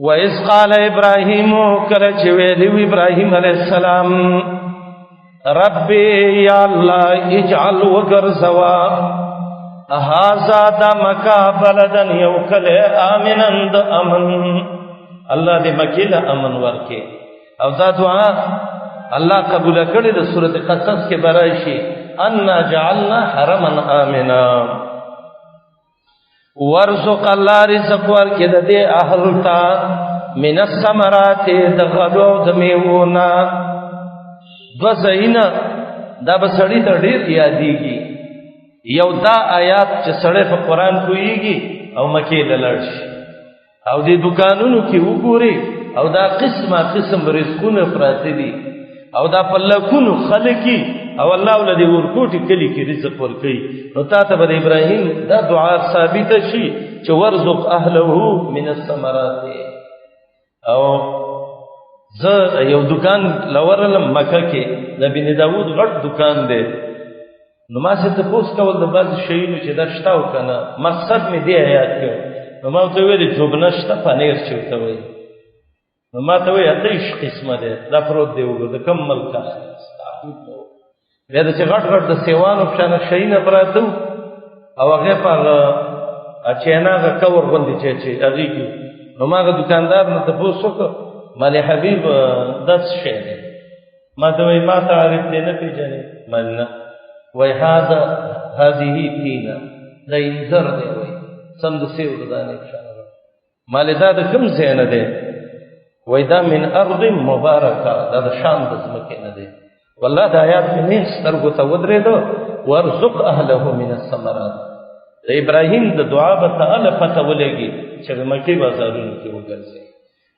وَإِذْ قَالَ إِبْرَاهِيمُ کله چې ویلو ابراهیم علیه السلام ربي یا الله اجعل وغرزوا هذا د مکه بلدن یو کله امنن د امن الله دې مکه له امن ورکې او دا دعا الله قبول کړي د سورۃ قصص کې براشي ان جعلنا حرما امنا ورزق الله رزق ورکې د دې اهل تا من الثمرات د غلو د میونا وزینا دا بسړی ته ډیر یادېږي یو دا آیات چې سړی په قران کویږي او مکه دلړ او دې دکانونو کې وګوري او دا قسمه قسم رزقونه پراته دي او دا په لکونو خلقي او الله ولدي ورکوټي کلی کې رزق ورکوي نو تا ته به ابراهیم دا دعا ثابت شي چې ورزق اهله من الثمرات. او زه یو دکان لورلم مکه کې د بن داود غټ دکان دی نو ما څه تاسو کول د بعض شیونو چې دا شتاو کنه مقصد مې دی یاد کړ نو ما ته ویل جوبنشته پنیر چوته وای نو ما ته وی اتریش قسمه ده دا پروت دی وګ د کمل کا بیا د چې غټ د سیوانو په شان شینه پراته او هغه په اچینا غ کور باندې چې هغه کې نو ما غ دکاندار نه تاسو کو مال حبیب داس شه ده ما ته وی ما تعریف دې نه پیژنې مننه وای هذه تینا دا انذر دی وای سم د سیو دانه ان شاء الله مال دا د کوم ځای نه دی وای دا من ارض مبارکه دا د شام د زمکه نه دی والله دا آیات مې سترګو ته ودرېدو ورزق اهله من الثمرات د ابراهیم د دعا به تعالی پته ولګي چې مکه بازارونو کې وګرځي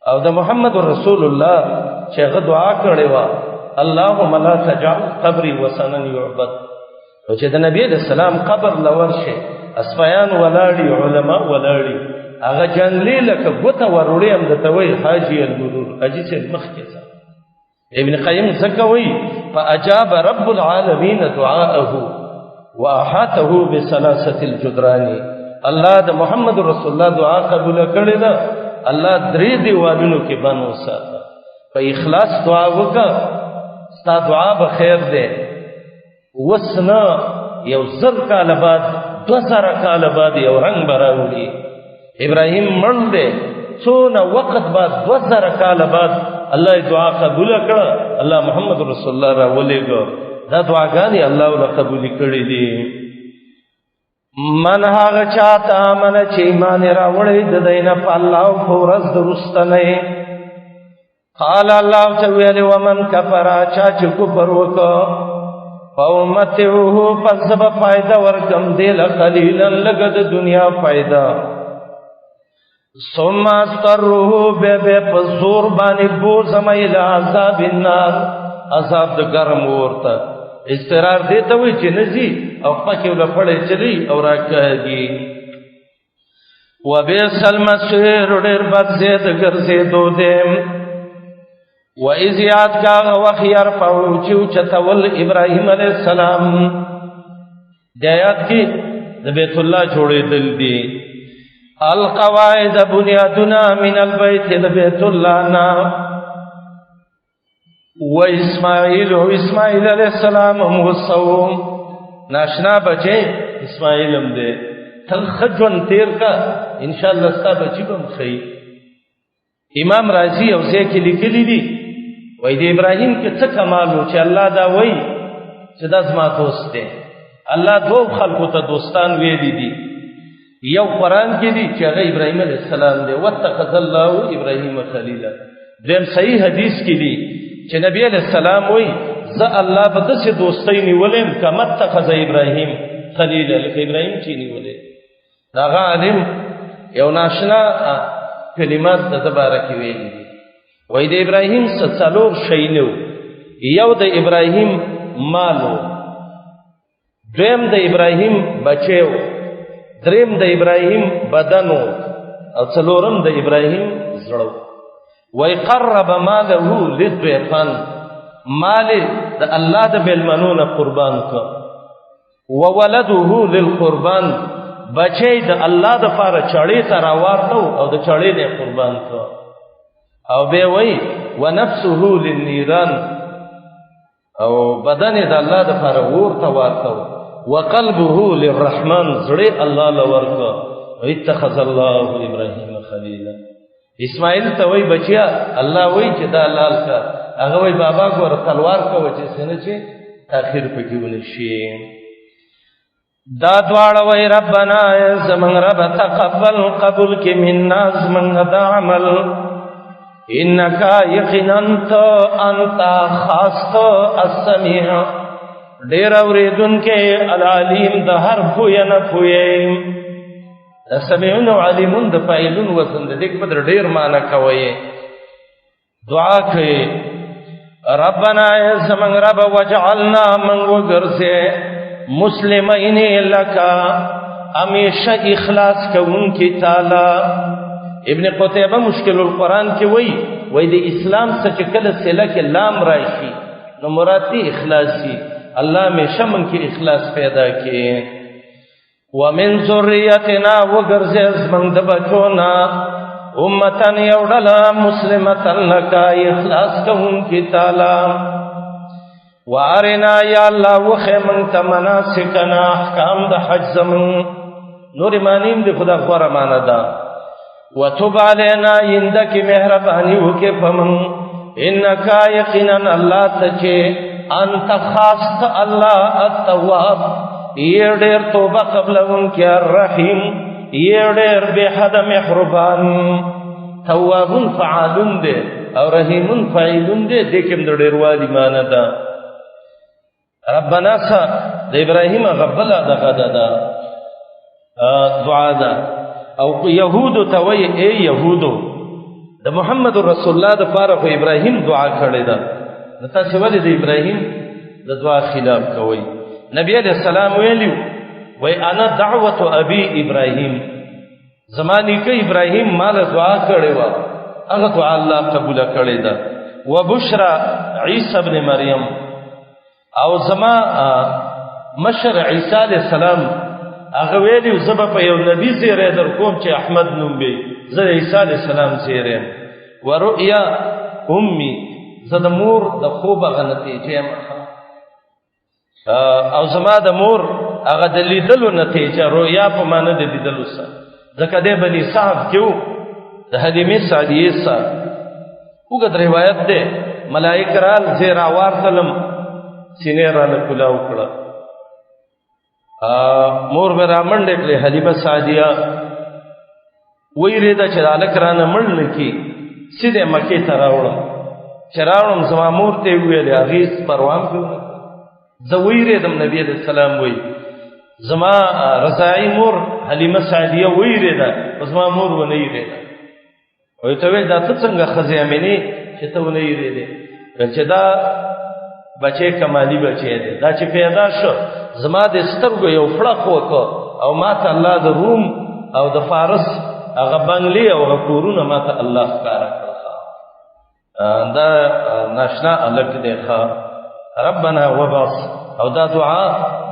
او د محمد رسول الله چې هغه دعا کړې و اللهم لا تجعل قبري وثنا يعبد او چې د نبی رسول الله قبر لور شي اسفیان ولاړی علما ولاړی هغه جنلی لکه ګوته وروړي هم د توي حاجی المرور حاجی چې مخ کې ابن قیم زکوی فاجاب رب العالمین دعاءه واحاته بثلاثه الجدران الله د محمد رسول الله دعا قبول کړی دا الله درې دیوالونو کې بنو ساته په اخلاص دعا وکړه ستا دعا به خیر ده وسنا یو زر کال بعد 2000 کال بعد یو رنگ براوړي ابراهیم مړ دی څونه وخت بعد 2000 کال بعد الله دعا قبول کړه الله محمد رسول الله را ولېګو دا دعاګانې الله ول قبول کړې دي من هغه چاته من چې ایمان راوړې د دینه په الله او ورځ درستنه قال الله تعالی ومن کفر چا چې کفر وکړ فومتعه فسب فائدہ ورکم دل قلیلا لگد دنیا فائدہ ثم استره به پزور باندې بوزم الى عذاب النار عذاب د ګرم ورته استقرار دیته وي چې نزي او پکې ول پړې چلی او راکږي وبئس المصير ډېر بد زید ګرځې دو دیم و اذ یاد کا وخیر فوچو چتول ابراهیم علیہ السلام د آیات کې د بیت الله جوړې دل دي القواعد بنیادنا من البيت بیت الله نا و اسماعیل علیہ السلام موصوم ناشنا بچے اسماعیل هم دے تل خجون تیر کا انشاءاللہ ستا بچی بم خی امام رازی او ځکه لیکلی دي وای د ابراهیم کې څه کمال و چې الله دا وای چې دا زما دوست دی الله دوه خلکو ته دوستان ویلي دي یو قران کې دي چې هغه ابراهیم علیه السلام دی واتخذ الله ابراهیم خلیلا دیم صحیح حدیث کې دي چې نبی علیہ السلام وای ز الله به د څه دوستۍ نیولم کما اتخذ ابراهیم خلیلا لکه ابراهیم چې نیولې دا عالم یو ناشنا کلمات د تبارک ویلي وای د ابراهیم څلور شینو یو د ابراهیم مالو دویم د ابراهیم بچیو دریم د ابراهیم بدنو او څلورم د ابراهیم زړه وای قرب ماله للضيفان مال د الله د ملمنون قربان کو وولده للقربان بچی د الله د پاره چړې ته راوړو او د چړې نه قربان کو او به وای ونفسه للنيران او بدن د الله د پاره ورته ورته وقلبه للرحمن زړه الله لورکو اتخذ الله ابراهيم خليلا اسماعیل ته وای بچیا الله وای چې دا لال کا هغه وای بابا ګور تلوار کو چې سن چې اخر پکې ونشي دا دواړه وای ربنا زمن رب تقبل قبول کې منا زمن دا عمل انك یقینا انت خاص السميع ډیر اوریدون کې العلیم د هر پوی نه پوی سمعون علیمون د فاعلون وسند دې په ډیر معنی کوي دعا کوي ربنا زمن رب وجعلنا من وگرزے مسلمین لکا ہمیشہ اخلاص کون کی تعالی. ابن قتیبہ مشکل القرآن کی وی دی اسلام سچ کل سلہ کے لام رائشی نو مراتی اخلاصی اللہ ہمیشہ من کی اخلاص پیدا کی. ومن ذریتنا وگرزے زمن دبچونا امتن یوڑلا مسلمتن لکا اخلاص کون کی تعالی. وارنا یا اللہ وخی من تمناسکنا احکام دا حج زمن نور مانیم دی خدا غور مانا دا. وتب علینا یندک مہربانی وکے پمن انکا یقینا اللہ تچے انت خاص اللہ التواب یہ دیر توبہ قبل ان کے الرحیم یہ دیر بے حد محربان. تواب فعال دے اور رحیم فعیل دے دیکھم در دیر والی مانا دا. ربنا سا دا ابراہیم غبلا دا غدا دا دعا دا. او یہودو توی اے یہودو دا محمد رسول اللہ دا پارا ابراہیم دعا کھڑے دا نتا سوالی دا ابراہیم دا دعا خلاف کوئی. نبی علیہ السلام ویلیو وی انا دعوت ابی ابراہیم زمانی کا ابراہیم مال دعا کھڑے وا اگا دعا اللہ قبول کھڑے دا. و بشرا عیسی بن مریم او زما مشر عیسی علیہ السلام اگه ویلیو زبا په یو نبی زیره در کوم چې احمد نوم بی زه عیسی علیہ السلام زیره. و رؤیا امی زد مور د خوب غنتی جیم او زما د مور هغه د لیدلو نتیجه رؤیا په معنی د لیدلو سره ځکه د بنی صاحب کېو د حلیمه سعدیه سره وګد روایت ده ملائکه رال زیرا وارتلم سینې را له کلاو کړه مور به را منډه کړې حلیمه سعدیه ویریده چې الک رانه منډه کی سیده مکې ته راوړم چې راوړم زما مور ته ویلې اغیز پروام کړو زه ویریدم نبی علیہ السلام وی زما رضاعی مور حلیمه سعدیه ویریده زما مور ونه یریده وی ته وی دا ته څنګه خزې امینی چې ته ونه یریده چې دا بچے کمالی بچے دی دا چې پیدا شو زما د سترګو یو فړق وکړ او ما ته الله د روم او د فارس هغه بنگلې او هغه کورونه ما ته الله ښکارا کړل. دا ناشنا الک دی ښا ربنا وبعث او دا دعا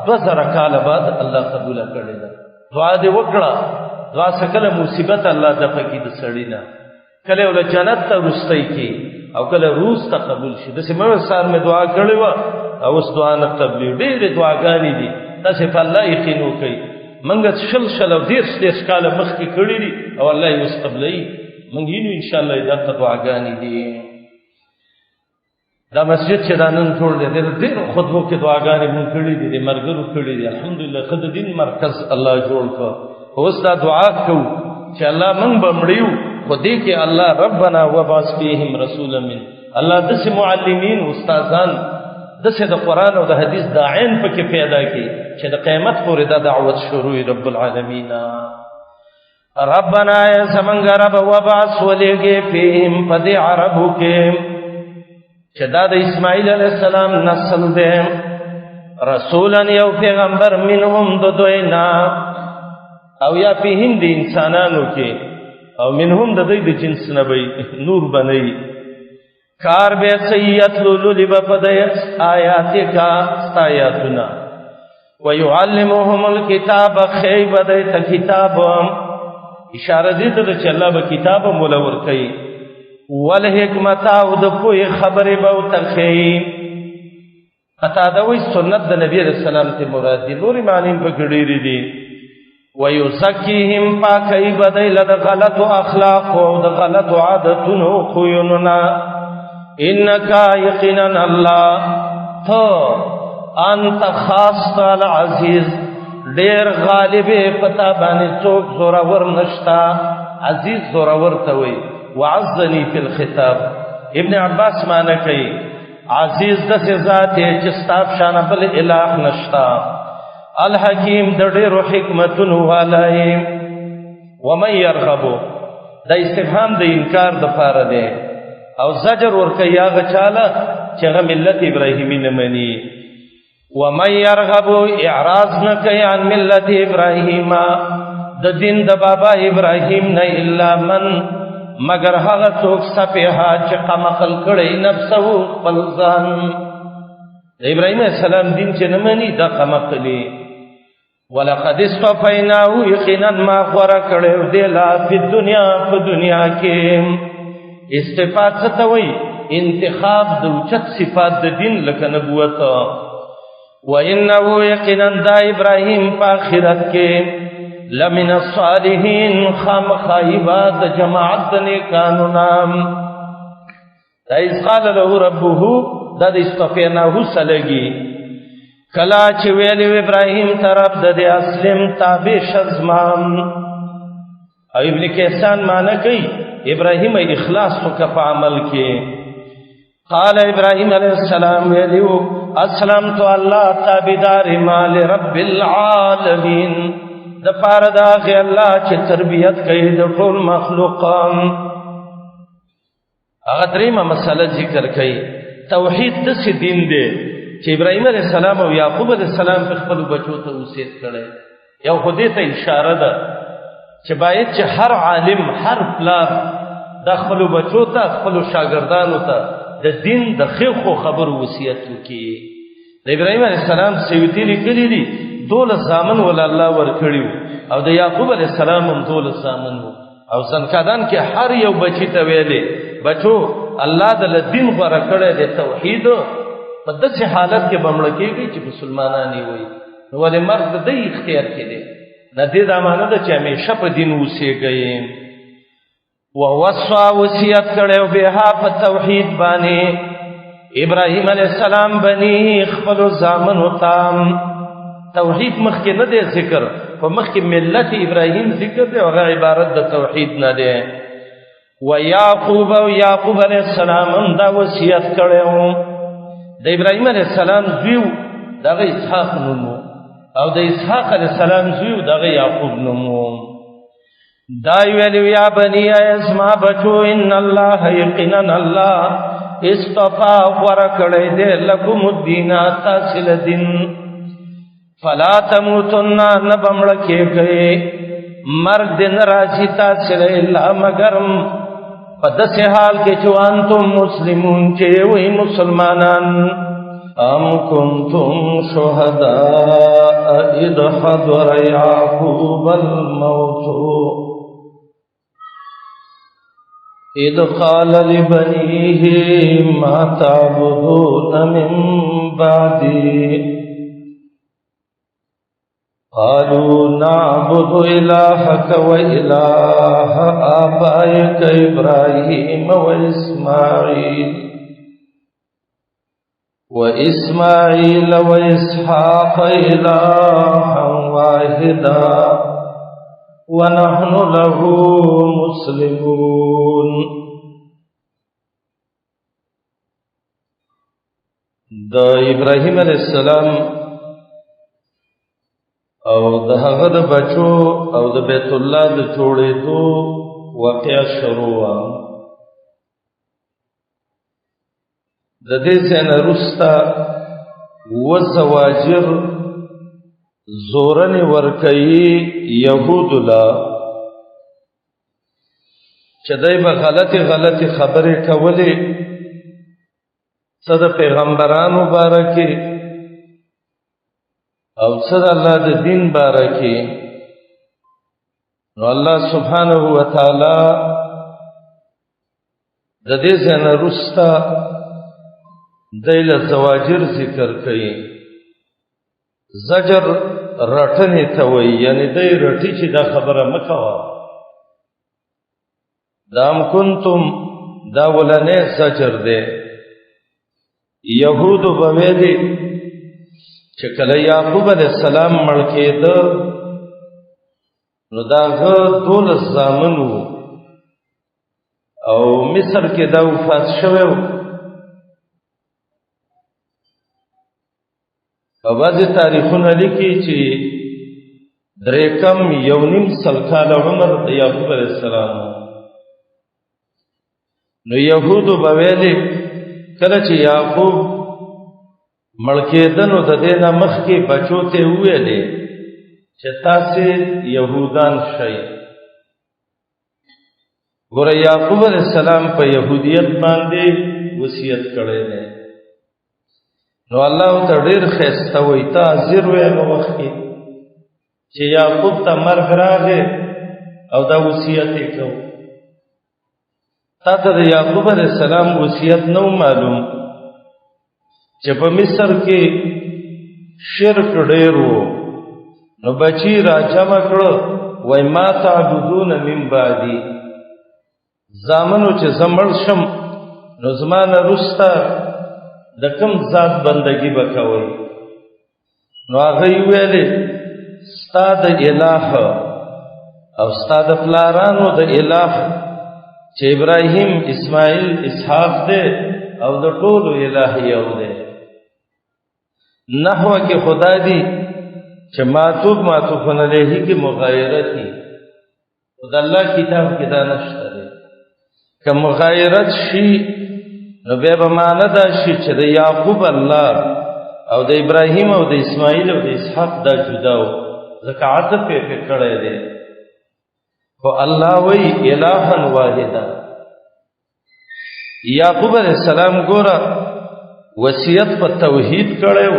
2000 کال بعد الله قبول کړی دا دعا دی وکړه. دعا سکله مصیبت الله د پکې د سړی نه کله ول جنت ته رستای کی او کله روز ته قبول شي. د سیمه سار می دعا کړی و او اوس دعا نه قبلې ډېرې دعاګانې دي تاسو په الله یقین وکړئ. منګه شل او دیر کال مخکې کړی دي او الله یې اوس قبلې منګ یې ان شاء الله دا دعاګانې دي. دا مسجد چې دا نن جوړ دی ډېر خطبو کې دعاګانې مونږ کړې دي د مرګرو کړې دي الحمدلله خد دین مرکز الله جوړ کړ. اوس دا دعا کوو چې الله مونږ به مړیو خو دې کې الله ربنا وبعث فیهم رسولا من الله دسه معلمین استادان دسه د قران او د حدیث داعین پکې پیدا کی چې د قیامت پورې دا دعوت شروع رب العالمین. ربنا یا زمنګ رب وبعث ولګي فیهم پدې عربو کې چې دا د اسماعیل علیہ السلام نسل ده رسولا یو پیغمبر منهم د دوینا او یا فیهم د انسانانو کې او منهم د دوی د جنس نبی نور بنئی کار به سیئت لولو بپدیت آیات کا آیاتنا ویعلمهم الكتاب خیب دیت کتاب اشاره دې ته چې الله به کتاب مولور کوي والحکمت او د کوی خبره به تخی قطا دا وی سنت د نبی رسول الله ته مراد دي نور معنی په ګډيري دي ويزكيهم پاکي بدل د غلط اخلاق او د غلط عادتونو خویننا انك یقینا الله تو انت خاص العزیز ډیر غالب پتا باندې څوک زورور نشتا عزیز زورور ته وي وعزني في الخطاب. ابن عباس معنی کوي عزیز د ذات چې ستاب شان بل الہ نشتا الحکیم د ډیرو حکمتونو والای. ومن يرغب دا استفهام د انکار د پاره دی او زجر ورکه یا غچاله چې هغه ملت ابراهیمی نه مني. ومن يرغب اعراض نه کوي عن ملت ابراهیم د دین د بابا ابراهیم نه الا من مگر هغه څوک سفیها چې قمقل کړی نفسه خپل ځان. د ابراهیم علیه السلام دین چې نه مني دا قمقلی. ولقد اصطفیناه یقینا ما غوره کړی دی لا په دنیا کې. استفاد څه ته وایي؟ انتخاب د اوچت صفات د دین لکه نبوت. وانه یقینا دا ابراهیم په آخرت کې لمن الصالحین خامخایبا د جماعت د نیکانو نام. دا اذ قال له ربه دا د استفیناه سلګي کلا چې ویلی ابراهیم طرف د اسلم تابع شزمام. او ابن کیسان معنی کوي ابراهیم اخلاص وکړ په عمل کې. قال ابراهیم علیہ السلام ویلیو اسلمت الله تابعدار مال رب العالمین د پاره دا غي الله چې تربیت کوي د ټول مخلوقان. هغه دریمه مسله ذکر کوي توحید د څه دین دی چې ابراهیم علیہ السلام او یعقوب علیہ السلام په خپل بچو ته وصیت کړي. یو خدای ته اشاره ده چې باید چې هر عالم هر پلار د خپل بچو ته خپل شاګردانو ته د دین د خو خبر وصیت وکړي. د ابراهیم علیہ السلام سیوتی لیکلي دي 12 زامن ول الله ورکړیو او د یعقوب علیہ السلام هم 12 زامن او زنکدان کې هر یو بچی ته ویلي بچو الله د دین غوړه کړی د توحید په داسې حالت کې بمړ کېږي چې مسلمانان وي. نو ولې مرګ د دې اختیار کې دی نه دې د امانه ده چې همیشه په دین اوسېږي. ووصى وصیت کړو به په توحید باندې ابراهیم علیہ السلام بنی خپل زامن وتام. توحید مخکې نه دی ذکر په مخکې ملت ابراهیم ذکر دی او عبارت د توحید نه دی. و یعقوب علیہ السلام هم دا وصیت کړو. د ابراهیم علیہ السلام زوی دغه اسحاق نومو او د اسحاق علیہ السلام زوی دغه یعقوب نومو. دا ویلو یا بنی اسما بچو ان الله یقینا الله استفا ورکړی دې لکم الدین تاسل دین فلا تموتن نبمړ کېږي مرګ دین راځي تاسل الا مگرم په داسې حال کې چې انتم مسلمون چې وي مسلمانان. ام کنتم شهداء اذ حضر یعقوب الموت اذ قال لبنيه ما تعبدون من بعدي قالوا نعبد إلهك وإله آبائك إبراهيم وإسماعيل وإسحاق إلها واحدا ونحن له مسلمون. د ابراهیم علیہ السلام او د هغه د بچو او د بیت الله د جوړېدو واقعا شروع د دې څخه وروسته وزواجر زورن ورکئی یهود لا چدای به غلطی خبرې کولې صد پیغمبرانو بارکی او صد الله د دین بارکی. نو الله سبحانه و تعالی د دې څخه وروسته دایله زواجر ذکر کړي. زجر رټنې ته وایي یعنی دای رټي چې دا خبره مکوه. دام کنتم دا ولنې زجر دی. یهودو به ویلي چې کله یعقوب علیہ السلام مړ کېده نو دا هغه 12 زامن وو او مصر کې دا وفات شوی و. په بعضې تاریخونه لیکي چې 3.5 سل کاله عمر د یعقوب علیہ السلام. نو یهودو به ویلي کله چې یعقوب مړ کېدنو د دې نه مخکې بچو ته وویلې چې تاسې یهودان شئ. ګوره یعقوب علیه السلام په یهودیت باندې وصیت کړی دی. نو الله ته ډېر ښایسته وایي ته حاضر وې هغه وخت کې چې یعقوب ته مرګ راغی او دا وصیت یې کو. تا ته د یعقوب علیه السلام وصیت نه معلوم چې په مصر کې شرک ډېر و. نو بچی را جمع کړو وای ما تعبدون من بعدي، زامنو چې زمړ شم نو زمانه رستا د کوم ذات بندگی وکوي. نو هغه ویلې ستا د الٰه او ستا د پلارانو د الٰه چې ابراهیم اسماعیل اسحاق دے او د ټولو الٰه یو دی. نحوه کې خدا دی چې معطوف معطوفن علیه کې مغایرت دي. خدای الله کتاب کې دا نشته دی. که مغایرت شي نو بیا به معنی دا شي چې د یعقوب الله او د ابراهیم او د اسماعیل او د اسحاق دا جدا و، ځکه عطف یې کړی دی. خو الله وی الٰها واحدا. یعقوب علیہ السلام ګوره وصیت په توحید کړو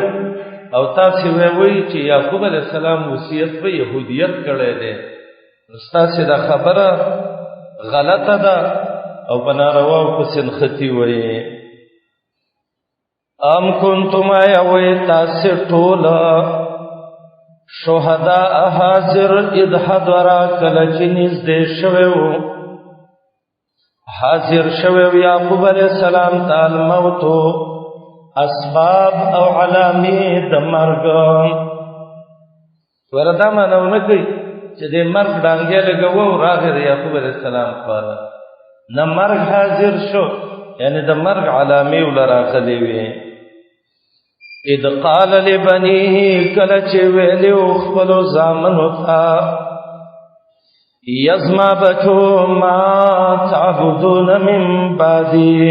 او تاسو وی چې یعقوب علیہ السلام وصیت په یهودیت کړی دی. تاسو دا خبره غلطه ده او بناروا او سنختی وی. ام کنتم ایوی تاسو ټول شهداء حاضر اذ حضر کله چې نږدې شوی وو، حاضر شوی یعقوب علیہ السلام تعالی موت اسباب او علامې د مرګ. وردا مانو نه کوي چې د مرګ ډانګې لګوو راغی یعقوب علیہ السلام پر نه مرګ حاضر شو، یعنی د مرګ علامې ولراغلې وي. اذ قال لبنيه کله چې ویلو خپل زامنو ته یزما بچو ما تعبدون من بعدي،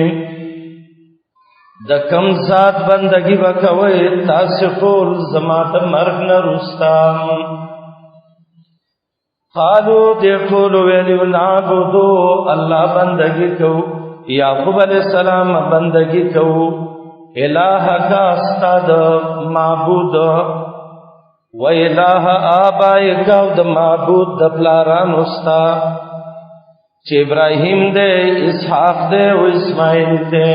د کم ذات بندگی وکوي تاسو ټول زما د مرګ نه وروسته. قالو دې ټول ویلو نعبدو الله بندگی کو، یعقوب علیہ السلام بندگی کو الٰہ کا استاد معبود و الٰہ آبائی کا د معبود د پلاران استا چې ابراهیم دے اسحاق دے و اسماعیل دے.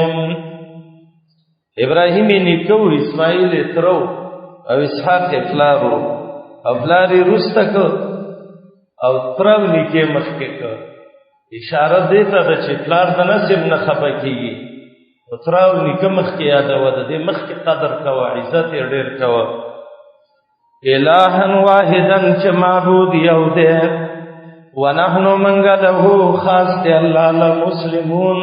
ابراهیم نیکو اسماعیل ترو او اسحاق پلارو او پلاری رستکو او ترو نیکه مخکې کو. اشاره دیتا ده چې پلار د نسب نه خپه کیږي. تراو نیکه مخکې یادوه د دې مخکې قدر کوه، عزت یې ډېر کوه. الٰها واحدا چې معبود یو دی ونحن منګه له خاص دی الله لمسلمون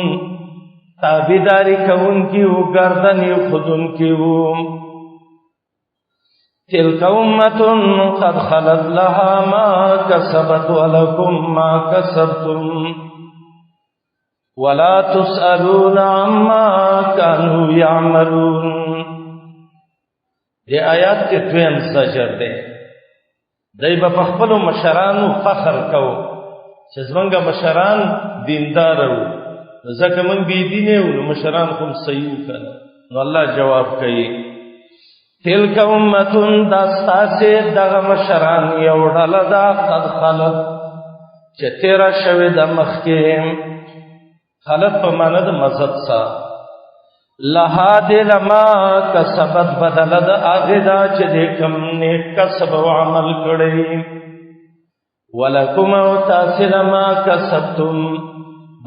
تابعداري کوونکي او ګردن یې خودونکي وو. تلک امة قد خلت لها ما کسبت ولکم ما کسبتم ولا تسألون عما كانوا يعملون. دی آیات کې دویم زجر دی. دای په خپل مشرانو فخر کو چې زمونږ مشران دیندار وو، ځکه موږ بی دینه وو، مشران کوم صحیح کړه. نو الله جواب کوي تلک امة داستاسه دغه مشران یو ډله دا قد خلت چې تیرا شوی د مخکې. خلط په معنا د مزد سا لها دل ما کسبت بدل د هغه دا چې د کوم نیک کسب او عمل کړی. ولکم او تاسو ما کسبتم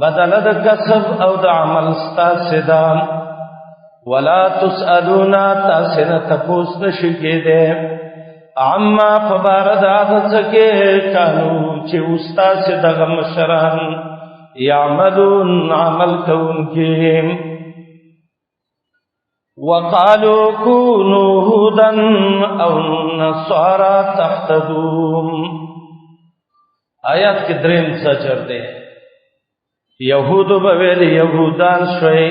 بدل د کسب او د عمل تاسو دا. ولا تسالون تاسو نه تپوس نشی کېده عما فبارد هغه څه کانو چې استاد دغه مشران یعملون عمل کونکیم. وقالوا كونوا هودا او نصارى تهتدون. آیات کې دریم زجر دی. یهودو به ویل یهودان شوي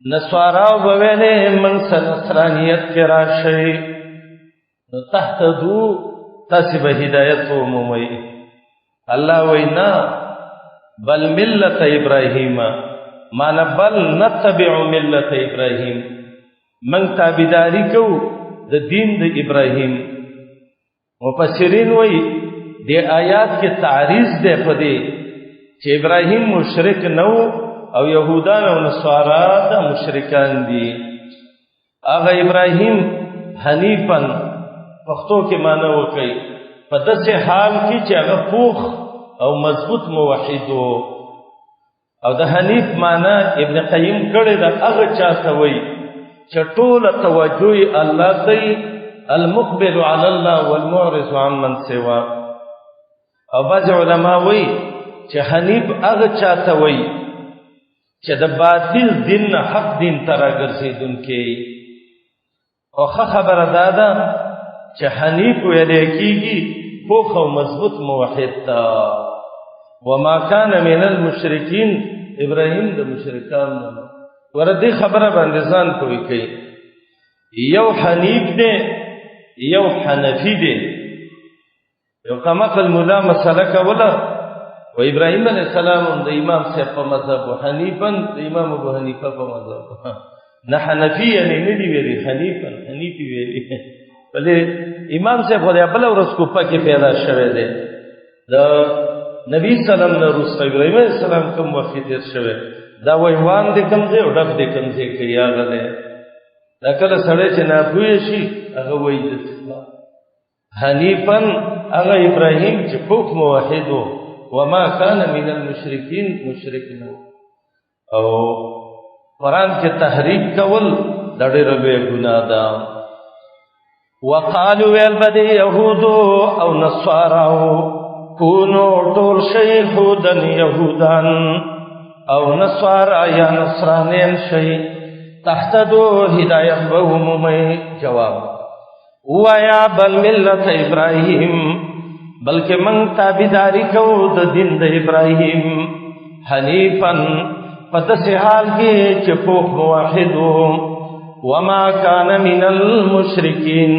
نصارا وویلې من نصرانیت کې راشي نو تهتدو تاسو به هدایت ومومئ. الله وینا بل ملت ابراهیم معنا بل نتبع ملت ابراهیم من تابعداري کو د دین د ابراهیم. مفسرین وی د آیات کې تعریض ده پدې چې ابراهیم مشرک نو او يهودان او نصارا د مشرکان دي. هغه ابراهیم حنیفن پښتو کې معنی وکي په داسې حال کې چې هغه پوخ او مضبوط موحد او د حنیف معنی ابن قیم کړي د هغه چاته وي چې ټول توجه الله ته المقبل على الله والمعرض عمن سوا. او بعض علما وی چې حنیف هغه چاته وی چې د باطل دین حق دین ته راګرځېدونکی. او خبره ده چې حنیف ویل کېږي پوخ او مضبوط موحد تا. وما كان من المشرکین ابراهیم د مشرکان نه. ورته خبره باندې ځان کوي کوي یو حنیف دی یو حنفی دی. یو قمقل مولا مسله کوله و ابراهیم علیه السلام د امام صاحب په مذهب او حنیفن د امام ابو حنیفه په مذهب نه حنفی یعنی نه دی ویلي حنیفن حنیفی ویلي. بلې امام صاحب خو د بل ورځ کوپه کې پیدا شوی دی د نبی سلام نه رسول ابراهیم علیه السلام کوم وخت تیر شوی دا وایوان د کوم ځای او ډب د کوم ځای کې یاغله. دا کله سړی چې ناپوهه شي هغه وایي د حنیفن هغه ابراهیم چې پوخ موحد وما كان من المشرکین مشرک نه. او قرآن کې تحریف کول د ډېر لوی ګناه ده. وقالوا والبدي يهود او نصارى كونوا طول شيء هودا يهودا او نصارى يا نصرانين شيء تحتدوا هداية بومي. جواب ويا بل ملة ابراهيم بلکہ من تابعداری کو د دین د ابراهیم حنیفن پدس حال کې چې پوخ موحد وما كان من المشرکین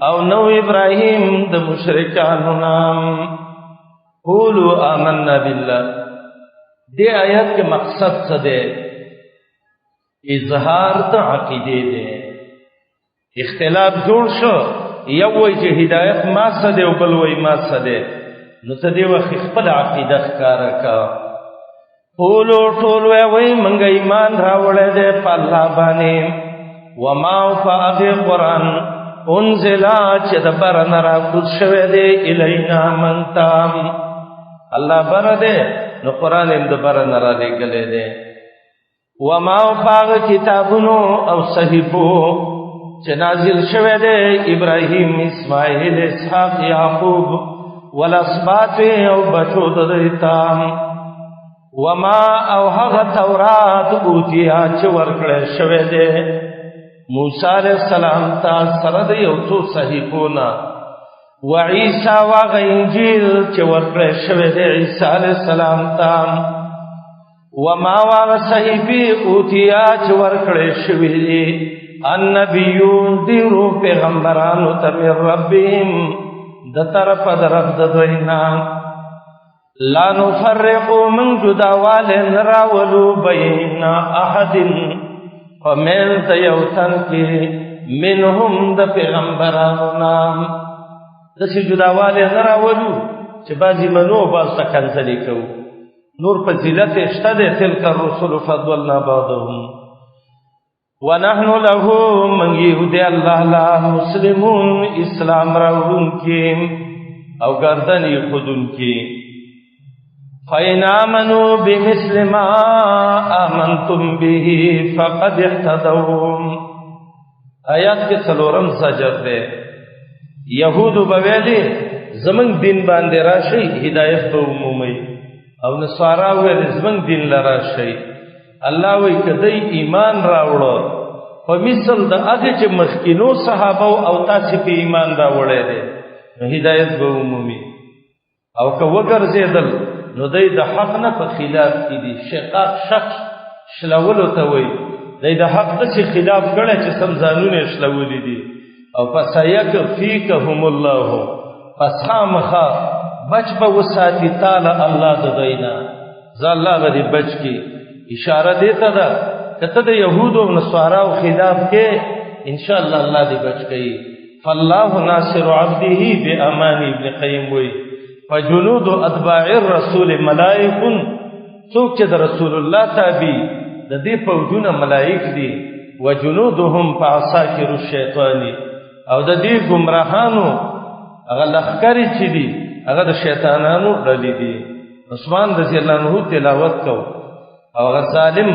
او نو ابراهیم د مشرکانو نام. قولوا آمنا بالله. دې آیات کې مقصد څه دی؟ اظهار د عقیده دی. اختلاف جوړ شو یو وی چې هدایت ما څه دی او بل وی ما څه دی نو ته دې وخت خپل عقیده ښکاره کا. قولوا ټول وی منګ ایمان راوړی دی په الله باندې وما فاغ قرآن انزل چې د برن را کوز شوی دی الینا منتام. الله بر دی نو قرآن هم د برن را لېږلی دی. وما فاغ کتابونو او صحیفو چې نازل شوی دی ابراهیم اسماعیل اسحاق یعقوب والاسباط او بچو د دیتام. وما او هغه تورات اوتیا چې ورکړی شوی دی موسی علیہ السلام تا سره د یو څو صحیفونه و عیسی واغ انجیل چې ورکړی شوی دی عیسی علیہ السلام تا. وما واغ صحیفی اوتیا چې ورکړی شوی دی النبیون دیرو پیغمبرانو ته من ربهم د طرف د رب د دوینا. لا نفرقو من جداوال نراولو بین احد فمیل د یو تن کې منهم د پیغمبرانو نام. داسې جداوال نراولو چې بعضې منو بعض ته کنځلې کوو. نور فضیلت شته دی تلک الرسل فضلنا بعضهم ونحن له من یهودی الله لا مسلمون اسلام راوړون کې او گردن یې خودون کې. فإن آمنوا بمثل ما آمنتم به فقد اهتدوا. آیات کې څلورم زجر دی. یهودو به ویلي زمونږ دین باندې راشئ هدایت به ومومئ او نصارا ویل زمونږ دین له راشئ. الله وی کدی ایمان راوړو په مثل د هغه چې مخکینو صحابه او تاسو په ایمان راوړی دی نو هدایت به عمومي. او که وګرځیدل نو د حق نه په خلاف کې دي. شقاق شخص شلولو ته وی دی د حق داسې خلاف کړی چې سم ځانونه یې شلولي دي او فسیکفیکهم الله پس خامخا بچ به وساتي تعالی الله د دوی نه زه الله به دې بچ کړي اشاره دې ته ده که ته د یهودو او نصاراو خلاف کې انشاءالله الله دې بچ کړي فالله ناصر عبده بامان ابن قیم وی فجنود اتباع الرسول ملائک څوک چې د رسول الله تابع د دې فوجونه ملائک دي وجنودهم فعساکر الشیطان او د دې گمراهانو هغه لخکری چې دي هغه د شیطانانو ډلې دي عثمان رضی الله عنه تلاوت کو او هغه ظالم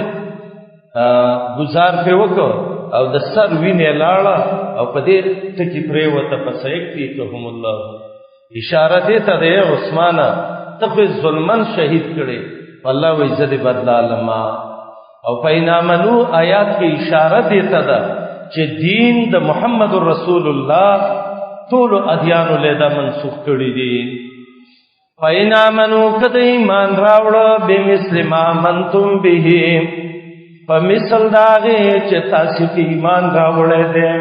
گزار په وکړ او د سر وینې لاړه او په دې ټکی پرې وته فسیکفیکهم الله اشاره دې ته ده عثمان ته ظلمن شهید کړي والله وې زده بدلا لما او پاینامنو آیات کې اشاره دې ته ده چې دین د محمد رسول الله ټول ادیان له دا منسوخ کړي دي پاینامنو کده ایمان راوړ به مسلمان منتم به په مثل داغه چې تاسو په ایمان راوړل دي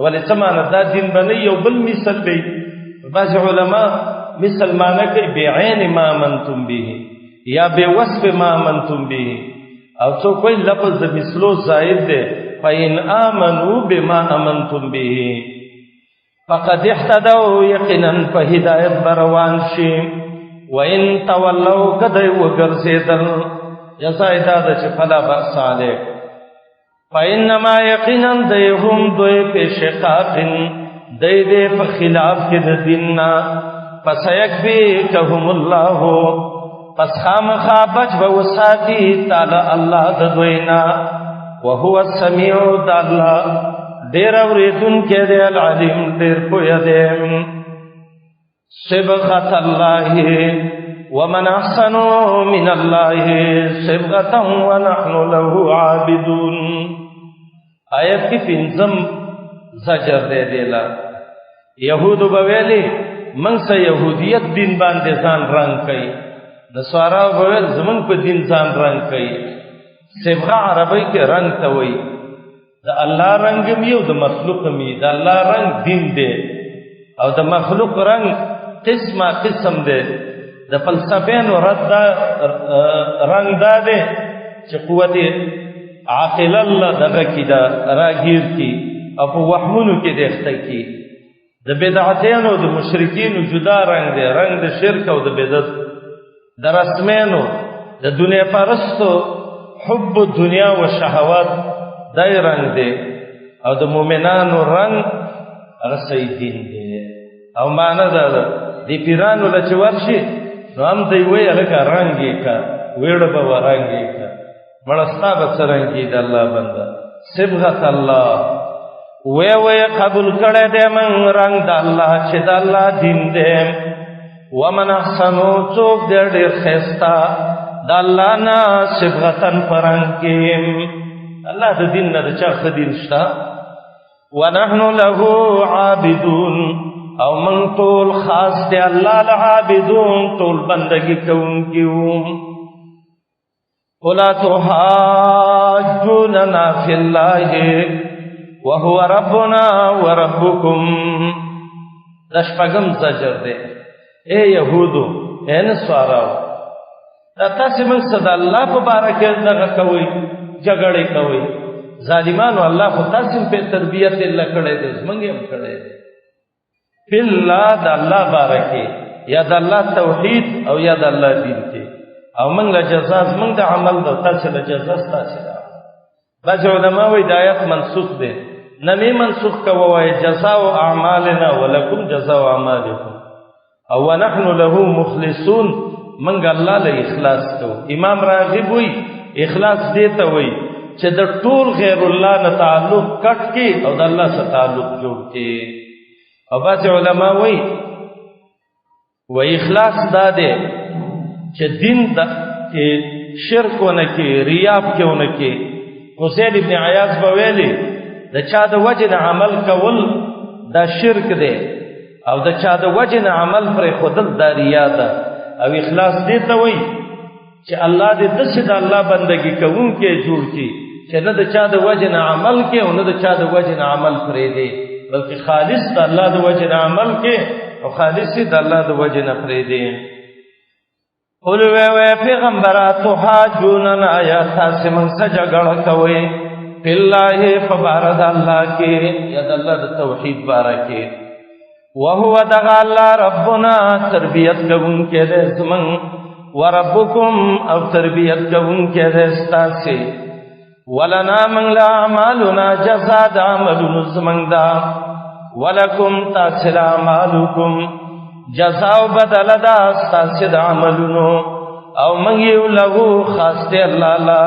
ولې سمانه دا دین باندې یو بل مثل به بعض علما مثل معنی کوي بعین ما منتم به یا به وصف ما منتم به او څو کوئی لفظ د مثلو زائد ده فإن آمنوا بما آمنتم به فقد اهتدوا یقینا فهدایت بروان شي وإن تولوا کدی وګرځیدل جزاء داده چې فلا بأس علیک فإنما یقینا دیهم دوی په شقاق دی دې په خلاف کې د دیننا فسيكفيكهم الله پس خامخا بچ به وساتي تعالی الله د دوینا وهو السميع د الله ډیر اوریدونکی دی العلیم ډیر پوهه دی صبغة الله ومن احسن من الله صبغة ونحن له عابدون آیت کی پنځم زجر دے دیلا یهود بویلی منسا یهودیت دین باندې ځان رنگ کئی نصارا بویل زمن په دین ځان رنگ کئی صبغه عربی کې رنگ ته وای د الله رنگ میو د مخلوق می د الله رنگ دین دی او د مخلوق رنگ قسمه قسم دی د فلسفیانو رد رنگ دا دی چې قوت عاقل الله دغه کی دا راگیر کی او په وهمونو کې دښته کی د بدعتانو د مشرکینو جدا رنگ دی رنگ د شرک او د بدعت د رسمانو د دنیا پرستو حب الدنیا و شهوات دای رنگ دی او د مؤمنانو رنگ هغه صحیح دین دی او معنا دا دی پیرانو لچ ورشي نو هم دی وی الکه رنگ یې کا ویړ به ورنګ یې کا مړستا به څرنګي د الله بنده صبغت الله وی قبول کړه دې من رنگ د الله چې د الله دین دې ومن احسنو څوک دې ډېر خستا د الله نه صبغتن پرنګ کې الله د دین نه چا خدین شتا ونحن له عابدون او من طول خاص دې الله له عابدون طول بندگی کوونکیو ولا تحاجوننا في الله وهو ربنا وربكم دشپغم زجر دے اے یہودو اے نصاراو تاسو موږ صد الله مبارک دغه کوي جګړه کوي ظالمانو الله خو تاسو په تربیت الله کړی دې موږ هم کړی دې بالله د الله بارکه یا د الله توحید او یا د الله دین کې او موږ له جزاء موږ د عمل د تاسو له جزاء تاسو بعض علماء وی دایات منسوخ ده نمی منسوخ کوي جزاء اعمالنا ولکم جزاء اعمالکم او ونحن له مخلصون منګ الله له اخلاص کو امام راغب وی اخلاص دیته وی چې د ټول غیر الله نه تعلق کټ کی او د الله سره تعلق جوړ کی او بعض علماء وی اخلاص داده چې دین د شرکونه کې ریا کېونه کې حسین ابن عیاض بویلی د چا د وجه عمل کول دا شرک دی او د چا د وجه عمل پر خودل دا ریا ده او اخلاص دې ته وای چې الله دې د څه د الله بندگی کوونکې جوړ کی چې نه د چا د وجه نه عمل کې او نه د چا د وجه نه عمل پرېږدي، بلکې خالص د الله د وجه نه عمل کې او خالص د الله د وجه نه پرېږدي. قل وی پیغمبره تحاجوننا یا تاسې موږ سره جګړه کوئ فی الله فباره د الله کې یا د الله د توحید باره کې. وهو دغه الله ربنا تربیت کوونکی دی زموږ، وربکم او تربیت کوونکی دی ستاسې. ولنا موږ له اعمالنا جزا د عملونو زموږ ده، ولکم تاسې له اعمالکم جزا او بدله ده ستاسې د عملونو، او موږ یو له خاص دی الله له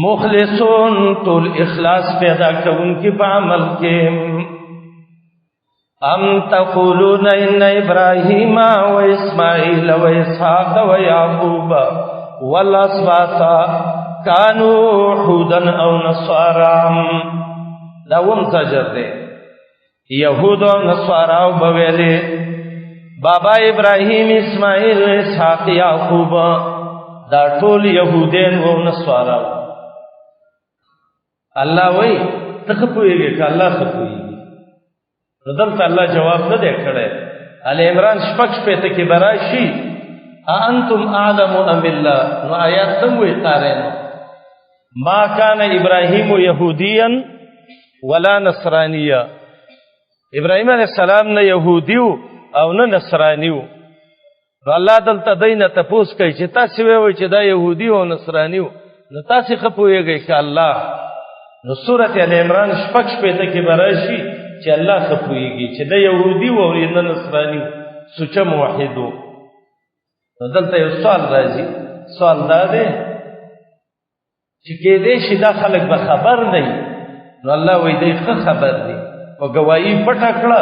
مخلصون ټول اخلاص پیدا کوونکي په عمل کې. ام تقولون ان ابراهیم و اسماعیل و اسحاق و یعقوب والاسباط كانوا هودا او نصارا. دا وم زجر دی، یهود او نصارا او بویلې بابا ابراهیم اسماعیل اسحاق یعقوب دا ټول يهودين او نصارا. الله وای ته خپويږي ک الله خپويږي. دلته الله جواب نه دی کړی. ال عمران شپږ پته کې براشي انتم اعلم ام الله، نو آیات تم وی قارئ ما كان ابراهيم يهوديا ولا نصرانيا. ابراهيم عليه السلام نه يهوديو او نه نصرانيو. الله دلته دینه تپوس کوي چې تاسو وایئ چې دا يهودي او نصرانيو، نو تاسو خپويږئ ک الله. نو سورته ال عمران شپږ پته کې براشي چې الله خپويږي چې د يهودي او نه نصراني سوچ موحدو. دلته یو سوال راځي، سوال دا دی چې کې دې شي دا خلک به خبر نه وي، نو الله وایي دې خبر دي او گواہی پټه کړه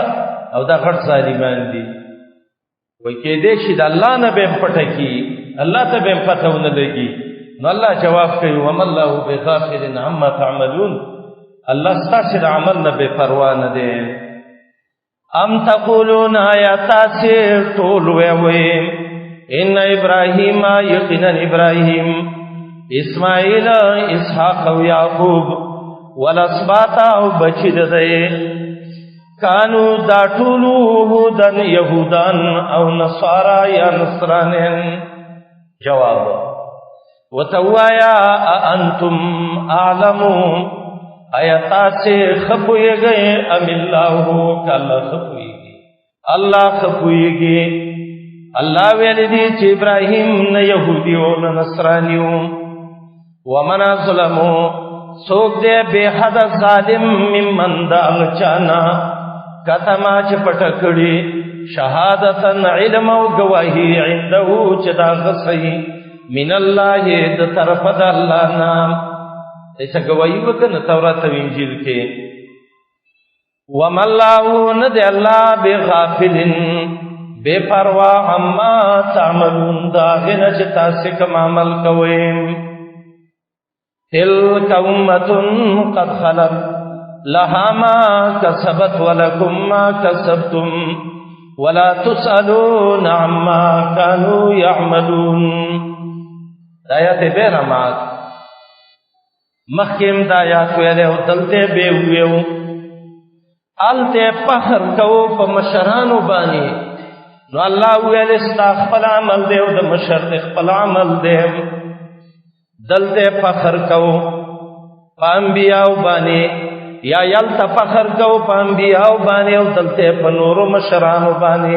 او دا غټ ظالمان دي. وایي کې دې شي د الله نه به پټه کی، الله ته به پته ونه لګي. نو الله جواب کوي وما الله بغافل عما تعملون، الله ستاسو د عمل نه بے پروا نه دی. ام تقولون آیات ټول وی ان ابراهیم یقینا ابراهیم اسماعیل اسحاق او یعقوب والاسباط او بچی دده کانو دا ټول هودن یهودان او نصارا یا نصرانین. جواب وتوایا انتم اعلمون آیاتا سے خپوئے گئے ام اللہ کاللہ خپوئے گی، اللہ خپوئے گی. اللہ ویلی دی چی ابراہیم نا یہودیو نا نصرانیو. ومن ظلمو سوک دے بے حد ظالم ممن داغ چانا کتما چی پٹکڑی شہادتا علم و گواہی عندہو چی داغ سی من اللہ دا طرف دا اللہ نام. ایسا گواہی وکن تورات و انجیل کے. وما اللہ ند اللہ بغافل بے پروا عما تعملون داغن چتا سکم عمل کوئیم. تلک امت قد خلت لها ما کسبت ولکم ما کسبتم ولا تسألون عما كانوا يعملون. آیات بیرمات مخیم دا آیات ویلے ہو دلتے بے ہوئے ہو آلتے پخر کو پا مشرانو بانی. نو اللہ ویلے ستا خپل عمل دے و دا مشر دے خپل عمل دے. دلتے پخر کو پا انبیاء بانی یا یلتا پخر کو پا انبیاء بانی و دلتے پا نورو مشرانو بانی.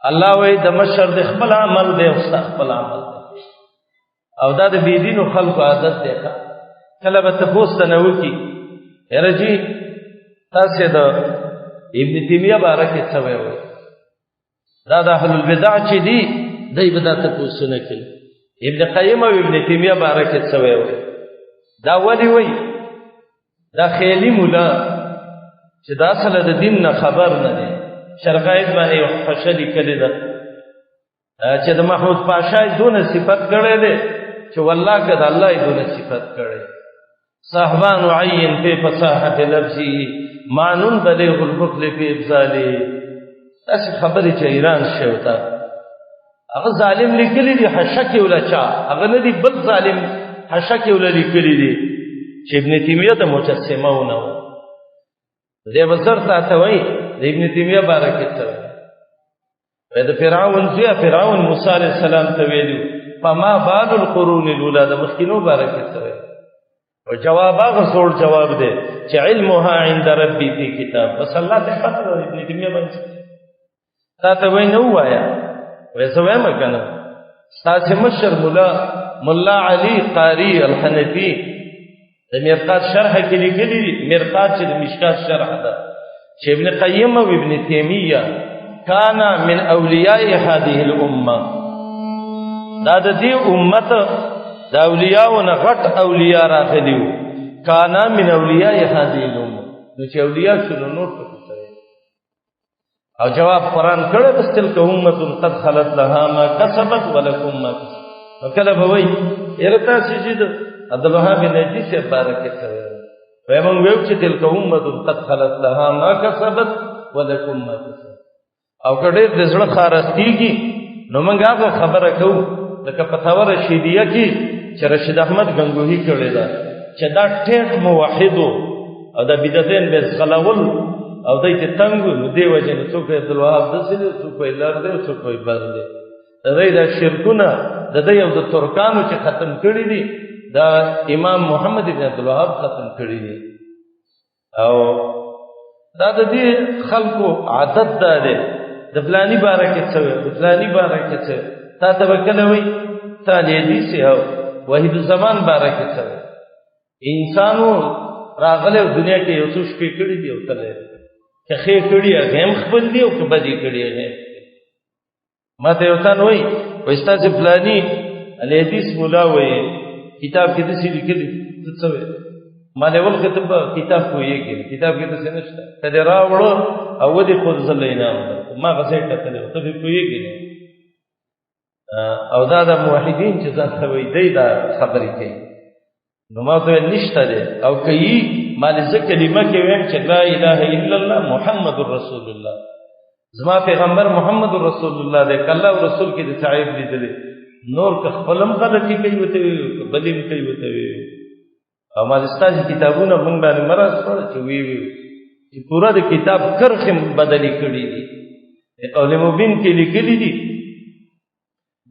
اللہ ویلے دا مشر دے خپل عمل دے و ستا خپل عمل دے. او دا د بيدینو خلقو عادت دی. کله به تاسو ته نو کی ارجی تاسو د ابن تیمیه بارکه څه وایي. دا د اهل البدع چې دی دای به دا تاسو نه کوي. ابن قیم او ابن تیمیه بارکه څه وایي. دا ولی وایي دا خیلی مولا چې دا اصل د دین نه خبر نه دی. شرقایت باندې فشلی کړي دا چې د محمود پاشا دونه صفت کړي دي چې والله کده الله یې دونه صفت کړي. صاحبان عین په فصاحت لفظی معنون بلیغ البخل فی ابزالی. تاسو خبرې چې ایران شوتا هغه ظالم لیکلی دی حشکی ولا چا هغه نه دی بل ظالم حاشیه کې وللی کړی دي چې ابن تیمیه د مجسمهونه و دې بصر ته وایي د ابن تیمیه بارکه څه د فرعون زوی فرعون موسی علیہ السلام ته ویلو فما بال القرون الاولى د مخکینو بارکه څه او جواب هغه څور جواب دی چې علمها عند ربي في کتاب بس الله ته پته ابن تیمیه باندې تا ته وای نو وایا وایسو وایم کنه تاسو مشر مولا علی قاری الحنفی د مرقات شرح کې لیکلي مرقات چې د مشکات شرح ده چې ابن قیم او ابن تیمیه کان من اولیاء هذه الامه دا د دې امت د اولیاءونه غټ اولیاء راغلیو کان من اولیاء هذه الامه نو چې اولیاء شنو نور څه او جواب قرآن کړه بس تلک امه قد خلت لها ما کسبت ولکم ما کسبت کله به وای ارتا سجد عبد الوهاب نجدي سے بارکه کوي وایمن ویو چې تلک امه قد خلت لها ما کسبت ولکم ما کسبت او کډې د زړه خارستيږي نو موږ هغه خبره کوو لکه فتاوا رشیدیه کې چې رشید احمد غنگوهی کړی دا چې دا ټیټ موحد او د بدعتین به غلاول او دایته تنګو نو دی وجه نو څوک عبد الوهاب د سید څوک لار دی څوک بل دی دا شرکونه د دې او د ترکانو چې ختم کړی دي دا امام محمد ابن عبد الوهاب ختم کړی دي او دا د دې خلقو عادت ده د فلانی بارکه څه د فلانی بارکه څه تا توکل وي تعالی دې سه او وحید الزمان بارکه څه انسانو راغله دنیا کې یو څه شپې کړی دی او تله که خیر کړی هغه خپل دی او که بدی کړی هغه ما ته یو تن وای او استاد فلانی علی حدیث مولا وای کتاب کې د څه لیکلي څه وای ما له ول کتاب کتاب کویږي کتاب کې څه نشته کله راوړو او ودی خود زلینا ما غسه کتل ته کویږي او دا د موحدین چې ځان وای دی دا خبرې کوي نو ما ته نشته ده او کوي مال ز کلمه کې ویم چې لا اله الا الله محمد رسول الله زما پیغمبر محمد رسول الله دې کله رسول کې د صاحب لیدل نور که خپلم غلطي کوي وته بلیم کوي وته او ما استاد کتابونه مونږ باندې مرز پر چې وی چې پورا د کتاب کرخم بدلی کړی دي قول مبین کې لیکلي دي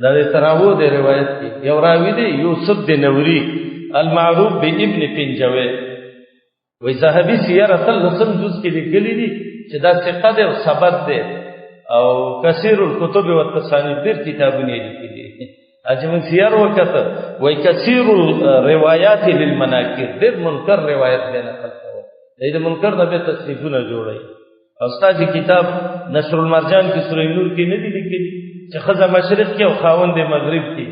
دا تراو د روایت کې یو راوی دی یوسف بن نوری المعروف بابن پنجوي وی صحابي سیرت الرسول جز کې لیکلي دي چې دا ثقه ده او ثبت ده او کثیر الكتب والتصانیف ډېر کتابونه لیکلي اجمن سیر وکړه وی کثیر روایات للمناکر ډېر منکر روایت ده نقل کړو دې منکر د به تصنیفونه جوړي او استاد کتاب نشر المرجان کې سورې نور کې نه دي لیکلي چې خزه مشرق کې او خاوند مغرب کې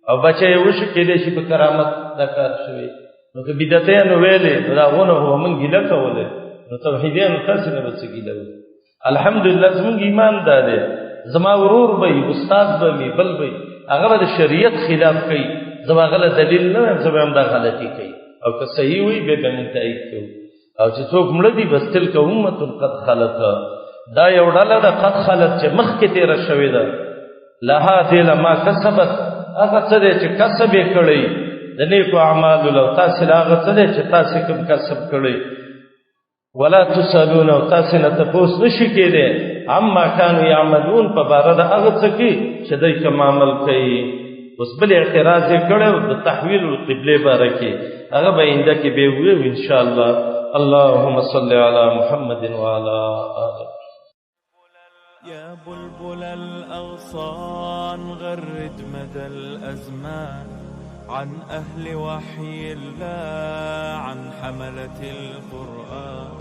او بچي وشو کې دې شي په کرامت دا کار شوی نو که بدعتین ویلې راغونه هو مونږ ګیله کوله نو توحیدین تاسو نه بچیږي الحمدلله زموږ ایمان ده زما ورور به استاد به بل به هغه د شریعت خلاف کوي زما غلط دلیل نه زما هم دا غلطي کوي او که صحیح وي به مونږ تایید کوو او چې څوک مړ دي بس تلک امه قد خلت دا یو ډله ده قد خلت چې مخکې تیر شوې ده لها دل ما کسبت هغه څه چې کسب یې کړی د نیکو اعمال له تاسو هغه څه چې تاسو کوم کسب کړی ولا تسالون او تاسو نه تاسو نشی کېده اما كانوا يعملون په بار د هغه څه کې چې دوی کوم عمل کوي اوس بل اعتراض یې کړو د تحویل القبله بارکه هغه به انده کې به وي ان شاء الله اللهم صل على محمد وعلى آله يا بلبل الأغصان غرد مدى الأزمان عن أهل وحي الله عن حملة القرآن